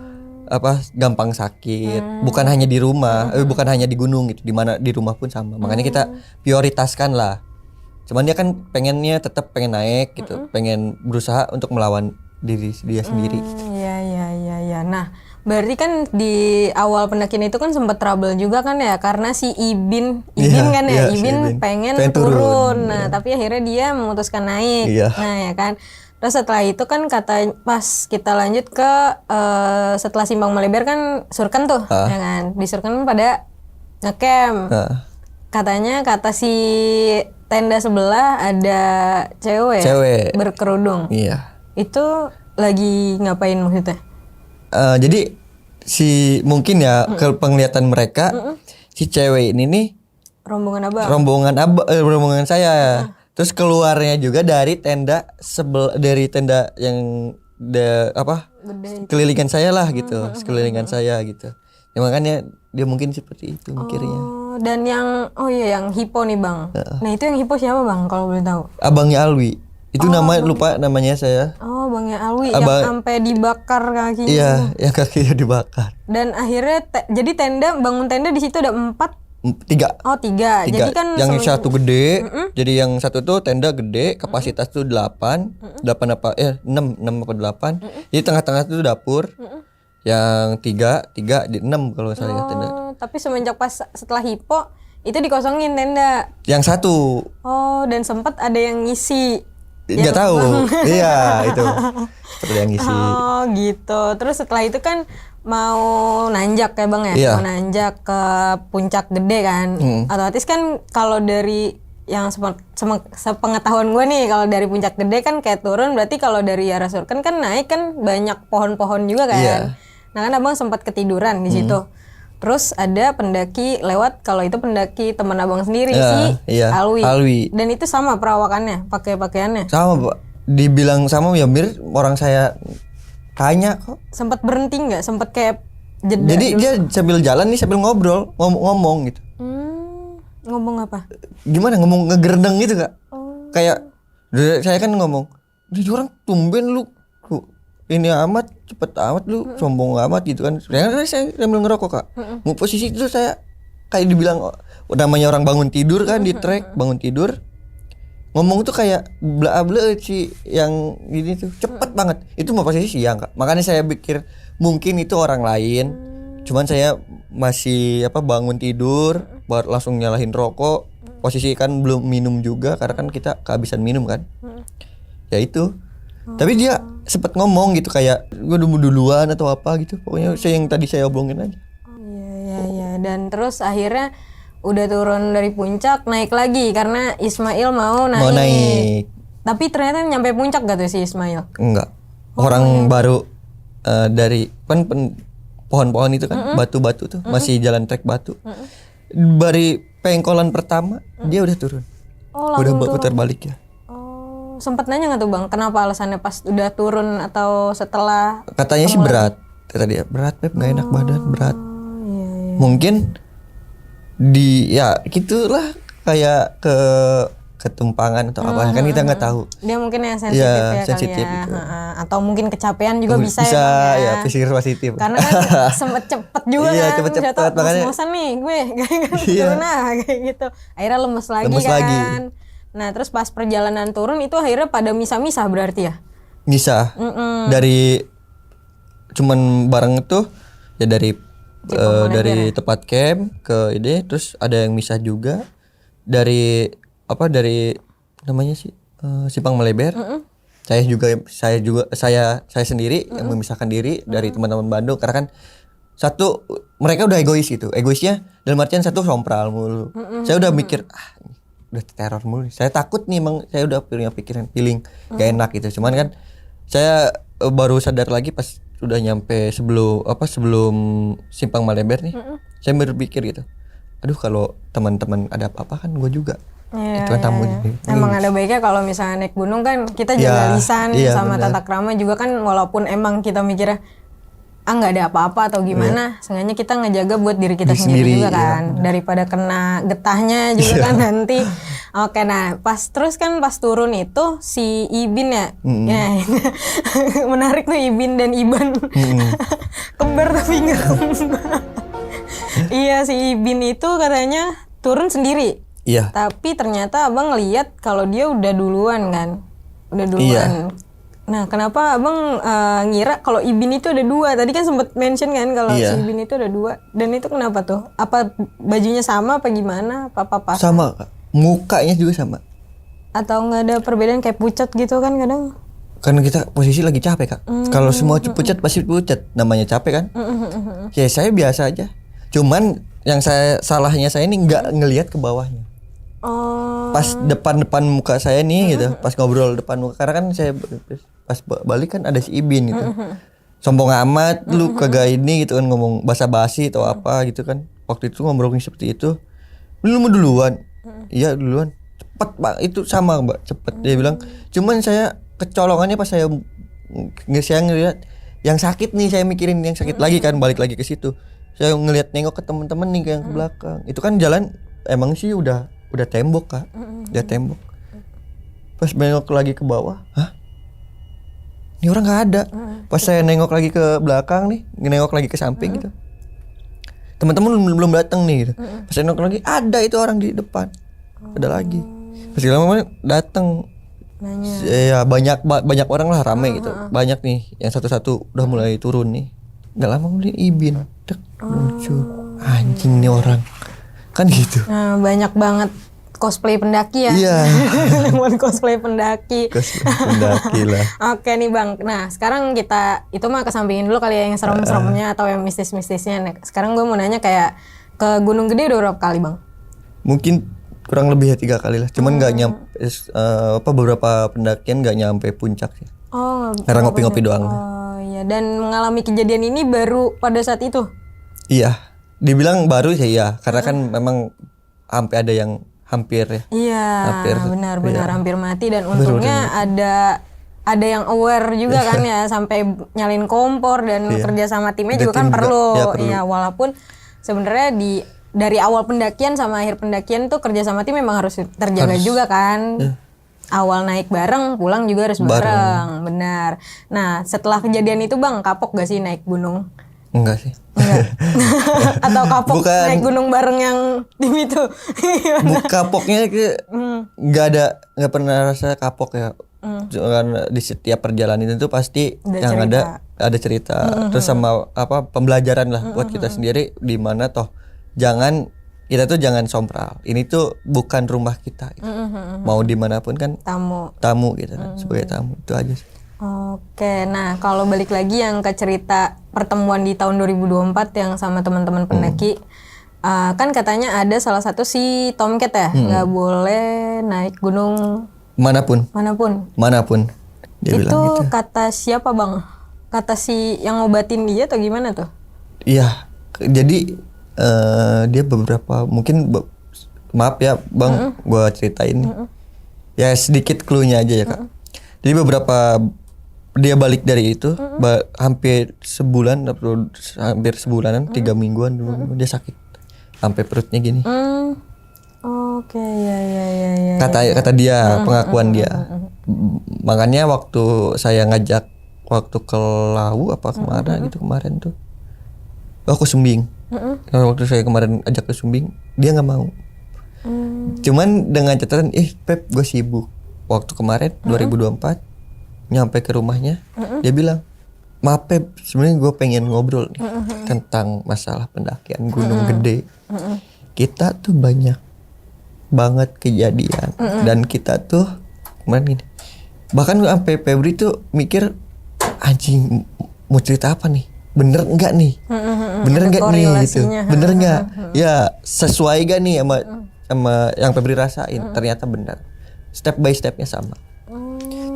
apa gampang sakit. Bukan hanya di rumah, bukan hanya di gunung gitu, di mana di rumah pun sama. Makanya kita prioritaskan lah. Cuman dia kan pengennya tetap pengen naik gitu, pengen berusaha untuk melawan diri dia sendiri. Iya. Nah, berarti kan di awal pendakian itu kan sempat trouble juga kan ya, karena si Ibin kan ya, Ibin pengen turun. Nah, tapi akhirnya dia memutuskan naik. Nah, ya kan. Terus setelah itu kan kata pas kita lanjut ke setelah Simpang Melebar kan surken tuh, ya kan. Di surken pada ngecamp. Katanya kata si tenda sebelah ada cewek berkerudung. Iya. Itu lagi ngapain maksudnya? Jadi mungkin ya ke penglihatan mereka si cewek ini nih rombongan saya. Terus keluarnya juga dari tenda dari tenda yang kelilingan saya lah gitu, sekelilingan saya gitu. Ya makanya dia mungkin seperti itu mikirnya. Dan yang yang hipo nih Bang. Nah itu yang hipo siapa Bang kalau boleh tahu? Abangnya Alwi. Itu lupa namanya saya. Oh, Bangnya Alwi yang sampai dibakar kakinya. Iya, yang kakinya dibakar. Dan akhirnya jadi bangun tenda di situ ada 3. Oh, 3. Jadi kan yang satu gede. Jadi yang satu tuh tenda gede, kapasitas tuh 6 apa 8. Jadi tengah-tengah tuh dapur. Yang 3 di 6 kalau nggak salah tenda. Tapi semenjak setelah hipo itu dikosongin tenda. Yang satu. Oh, dan sempat ada yang ngisi. Nggak tahu. Iya, itu. Seperti yang ngisi. Oh, gitu. Terus setelah itu kan mau nanjak ya Bang ya? Iya. Mau nanjak ke puncak gede kan. Otomatis kan kalau dari yang sepengetahuan gue nih, kalau dari puncak gede kan kayak turun, berarti kalau dari arah surken kan naik kan banyak pohon-pohon juga kan. Iya. Nah kan Abang sempat ketiduran di situ. Terus ada pendaki lewat, kalau itu pendaki teman Abang sendiri Alwi. Dan itu sama perawakannya, pakai pakaiannya. Sama, Pak. Dibilang sama ya mir orang saya tanya kok. Sempat berhenti nggak? Sempat kayak jeda. Jadi dia sambil jalan nih sambil ngobrol, ngomong gitu. Ngomong apa? Gimana ngomong ngegerendeng gitu Kak? Kayak saya kan ngomong, "Ini orang tumben lu ini amat cepet amat lu, sombong amat gitu kan." Saya sambil ngerokok Kak. Mau posisi itu saya kayak dibilang namanya orang bangun tidur kan di trek, bangun tidur. Ngomong tuh kayak bla-bla sih yang gini tuh cepet banget. Itu mau posisi siang Kak. Makanya saya pikir mungkin itu orang lain. Cuman saya masih bangun tidur, baru langsung nyalahin rokok. Posisi kan belum minum juga karena kan kita kehabisan minum kan. Ya itu. Tapi dia sempat ngomong gitu kayak gue duluan atau apa gitu. Pokoknya yang tadi saya obrolin aja. Iya. Dan terus akhirnya udah turun dari puncak, naik lagi karena Ismail mau naik. Tapi ternyata nyampe puncak gak tuh si Ismail? Enggak. Orang baru dari pohon-pohon itu kan, batu-batu tuh, masih jalan trek batu. Dari pengkolan pertama dia udah turun. Udah putar balik ya. Sempat nanya nggak tuh Bang, kenapa alasannya pas udah turun atau setelah? Katanya sih berat, kata dia berat Pep, nggak enak badan, berat. Mungkin gitulah kayak ketumpangan atau apa kan kita nggak tahu. Dia mungkin yang sensitif Iya, ya sensitif kali ya. gitu. Atau mungkin kecapean juga bisa Bisa ya. ya pikir positif. Karena kan sempet cepet juga Iya, kan. cepet-cepet, Ternyata makanya- ngos-ngosan nih gue Iya. turun kayak gitu. Akhirnya lemes lagi Lemes kan. lagi. Nah terus pas perjalanan turun itu akhirnya pada misah-misah berarti ya? Bisa dari cuman bareng itu ya dari dari tempat camp ke ide, terus ada yang misah juga dari dari namanya sih Simpang Meleber. Saya sendiri yang memisahkan diri dari teman-teman Bandung karena kan satu mereka udah egois gitu. Egoisnya dalam artian satu sompral mulu. Saya udah mikir udah teror mulu. Saya takut nih emang, saya udah punya pikiran feeling gak enak gitu. Cuman kan saya baru sadar lagi pas udah nyampe sebelum Simpang Maleber nih. Saya berpikir gitu. Aduh kalau teman-teman ada apa-apa kan gue juga. Iya, Itu kan tamu nih. Emang ada baiknya kalau misalnya naik gunung kan kita Iya, jaga lisan iya, sama benar. tata krama juga kan, walaupun emang kita mikirnya nggak ada apa-apa atau gimana, seenggaknya kita ngejaga buat diri kita Diri sendiri sendiri, juga iya, kan, daripada kena getahnya juga kan nanti. Oke, nah pas turun itu si Ibin ya, ya menarik tuh Ibin dan Iban, kembar tapi nggak kembar. Iya, si Ibin itu katanya turun sendiri. Iya. Tapi ternyata abang ngeliat kalau dia udah duluan kan, udah duluan. Iya. Nah kenapa abang ngira kalau Ibin itu ada dua? Tadi kan sempet mention kan kalau Iya. si Ibin itu ada dua. Dan itu kenapa tuh? Apa bajunya sama apa gimana? Apa pas? Sama Kak. Mukanya juga sama. Atau nggak ada perbedaan kayak pucat gitu kan kadang? Karena kita posisi lagi capek Kak. Kalau semua pucat pasti pucat, namanya capek kan. Ya saya biasa aja. Cuman yang salahnya saya ini nggak ngelihat ke bawahnya. Oh. Pas depan muka saya nih gitu, pas ngobrol depan muka, karena kan saya pas balik kan ada si Ibin gitu. Sombong amat lu kagak ini gitu kan, ngomong basa-basi atau apa gitu kan. Waktu itu ngobrolin seperti itu. Lu mau duluan? Iya duluan. Cepet Pak, itu sama Mbak, cepet. Dia bilang, cuman saya kecolongannya pas saya ngeliat yang sakit nih, saya mikirin yang sakit lagi kan, balik lagi ke situ. Saya ngeliat nengok ke temen-temen nih yang ke belakang. Itu kan jalan emang sih udah tembok Kak. Udah tembok. Pas nengok lagi ke bawah, hah? Ini orang nggak ada. Pas saya nengok lagi ke belakang nih, nengok lagi ke samping gitu. Teman-teman belum datang nih gitu. Pas saya nengok lagi, ada itu orang di depan. Ada lagi. Pas lama datang. Nanya. Ya banyak orang lah, rame gitu. Banyak nih yang satu-satu udah mulai turun nih. Nggak lama kemudian Ibin dek muncul. Anjing nih orang. Kan gitu. Nah, banyak banget cosplay pendaki ya. Iya. Lemon cosplay pendaki. Pendaki lah. Oke nih Bang. Nah sekarang kita itu mah kesampingin dulu kali ya yang serem-seremnya atau yang mistis-mistisnya. Nah, sekarang gue mau nanya kayak ke Gunung Gede udah berapa kali Bang? Mungkin kurang lebih ya 3 kali lah. Cuman nggak nyampe beberapa pendakian nggak nyampe puncak sih. Oh. Karena ngopi-ngopi doang. Oh iya. Dan mengalami kejadian ini baru pada saat itu? Iya. Dibilang baru sih ya. Karena kan memang sampai ada yang hampir ya. Iya. Hampir, Benar-benar iya. hampir mati dan untungnya ada yang aware juga kan ya sampai nyalin kompor dan kerja sama timnya Ada juga kan tim juga. perlu. Ya, perlu. Iya, walaupun sebenarnya dari awal pendakian sama akhir pendakian tuh kerja sama tim memang harus terjaga juga kan. Awal naik bareng, pulang juga harus bareng. Benar. Nah, setelah kejadian itu Bang, kapok gak sih naik gunung? Enggak sih. Enggak. Atau kapok Bukan. naik gunung bareng yang tim itu? Kapoknya nggak pernah rasa kapok ya. Karena di setiap perjalanan itu pasti Ada yang cerita. ada cerita. Terus sama pembelajaran lah buat kita sendiri, di mana kita tuh jangan sompral. Ini tuh bukan rumah kita gitu. Mau dimanapun kan Tamu. gitu kan, sebagai tamu itu aja sih. Oke, nah kalau balik lagi yang ke cerita pertemuan di tahun 2024 yang sama teman-teman pendaki, kan katanya ada salah satu si Tomcat ya, nggak boleh naik gunung Manapun dia bilang itu gitu. kata siapa Bang? Kata si yang ngobatin dia atau gimana tuh? Iya, jadi dia beberapa mungkin maaf ya Bang, gua ceritain nih. Ya sedikit clue-nya aja ya Kak. Jadi beberapa dia balik dari itu hampir sebulanan 3 mingguan dulu dia sakit sampai perutnya gini. Oke, ya. Kata dia, pengakuan dia. Makanya waktu saya ngajak waktu ke Lawu apa kemarin tuh. Oh, ke Sumbing. Waktu saya kemarin ajak ke Sumbing, dia nggak mau. Cuman dengan catatan, Pep, gue sibuk. Waktu kemarin 2024 nyampe ke rumahnya, dia bilang, maaf Pep, sebenarnya gue pengen ngobrol nih tentang masalah pendakian Gunung Gede. Kita tuh banyak banget kejadian dan kita tuh kemarin gini, bahkan sampai Febri tuh mikir, anjing mau cerita apa nih, bener nggak nih, gitu, bener nggak, ya sesuai gak nih sama yang Febri rasain. Ternyata benar, step by stepnya sama.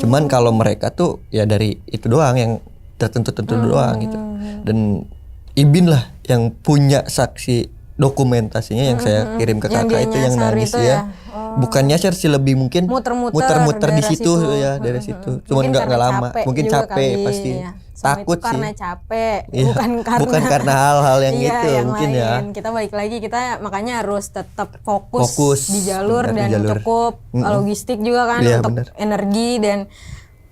Cuman kalau mereka tuh ya dari itu doang, yang tertentu doang gitu. Dan Ibin lah yang punya saksi dokumentasinya yang saya kirim ke kakak itu, yang nangis itu ya. Bukan nyasar sih, lebih mungkin muter-muter di situ ya, dari situ. Cuman nggak lama, mungkin capek pasti. Ya. Takut itu karena sih. capek, Iya, bukan karena hal-hal yang iya, itu yang mungkin lain. ya. Kita balik lagi, kita makanya harus tetap fokus di jalur dan cukup logistik juga kan, iya, untuk energi dan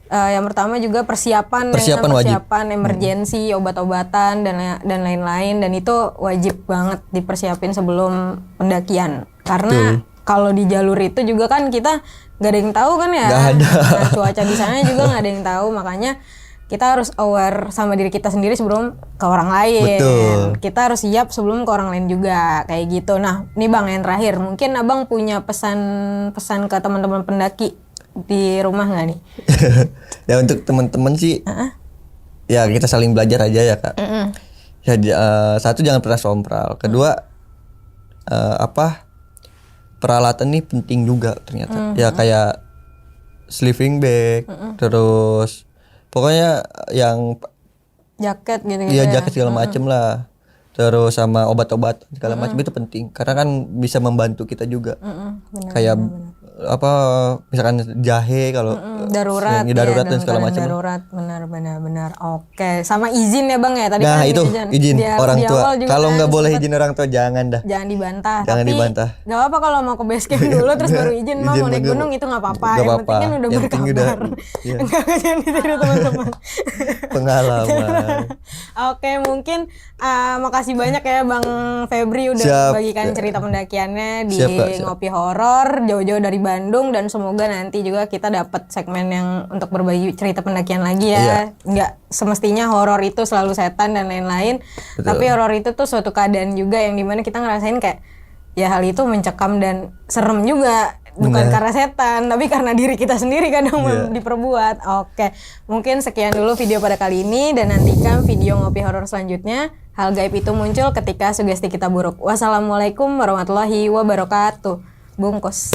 yang pertama juga persiapan wajib. emergensi, obat-obatan dan lain-lain, dan itu wajib banget dipersiapin sebelum pendakian. Karena kalau di jalur itu juga kan kita nggak ada yang tahu kan ya. Nggak ada. Nah, cuaca di sana juga nggak ada yang tahu, makanya kita harus aware sama diri kita sendiri sebelum ke orang lain. Betul. Kita harus siap sebelum ke orang lain juga, kayak gitu. Nah, ini Bang yang terakhir, mungkin Abang punya pesan ke teman-teman pendaki di rumah nggak nih? Ya untuk teman-teman sih, ya kita saling belajar aja ya Kak. Ya satu, jangan pernah sompral. Kedua, peralatan nih penting juga ternyata. Ya kayak sleeping bag, terus pokoknya yang jaket gitu-gitu. ya jaket segala macem lah. Terus sama obat-obat segala macam itu penting karena kan bisa membantu kita juga. Kayak misalkan jahe kalau darurat dan segala macam. Darurat, benar. Oke, sama izin ya Bang ya tadi. Nah, kan itu izin orang tua. Kalau nggak boleh izin orang tua jangan dah. Jangan dibantah. Jangan tapi dibantah. Nggak apa-apa kalau mau ke base camp dulu terus baru izin mau naik gunung, itu nggak apa-apa. Yang penting kan udah berkabar. Enggak, jangan ditiru teman-teman. Pengalaman. Oke, mungkin makasih banyak ya Bang Febri udah bagikan cerita pendakiannya di Ngopi Horor jauh-jauh dari Bandung, dan semoga nanti juga kita dapat segmen yang untuk berbagi cerita pendakian lagi ya. Nggak semestinya horor itu selalu setan dan lain-lain. Betul. Tapi horor itu tuh suatu keadaan juga yang dimana kita ngerasain kayak ya hal itu mencekam dan serem juga. Bukan karena setan, tapi karena diri kita sendiri kadang diperbuat. Oke, mungkin sekian dulu video pada kali ini, dan nantikan video Ngopi Horor selanjutnya. Hal gaib itu muncul ketika sugesti kita buruk. Wassalamualaikum warahmatullahi wabarakatuh. Bungkus.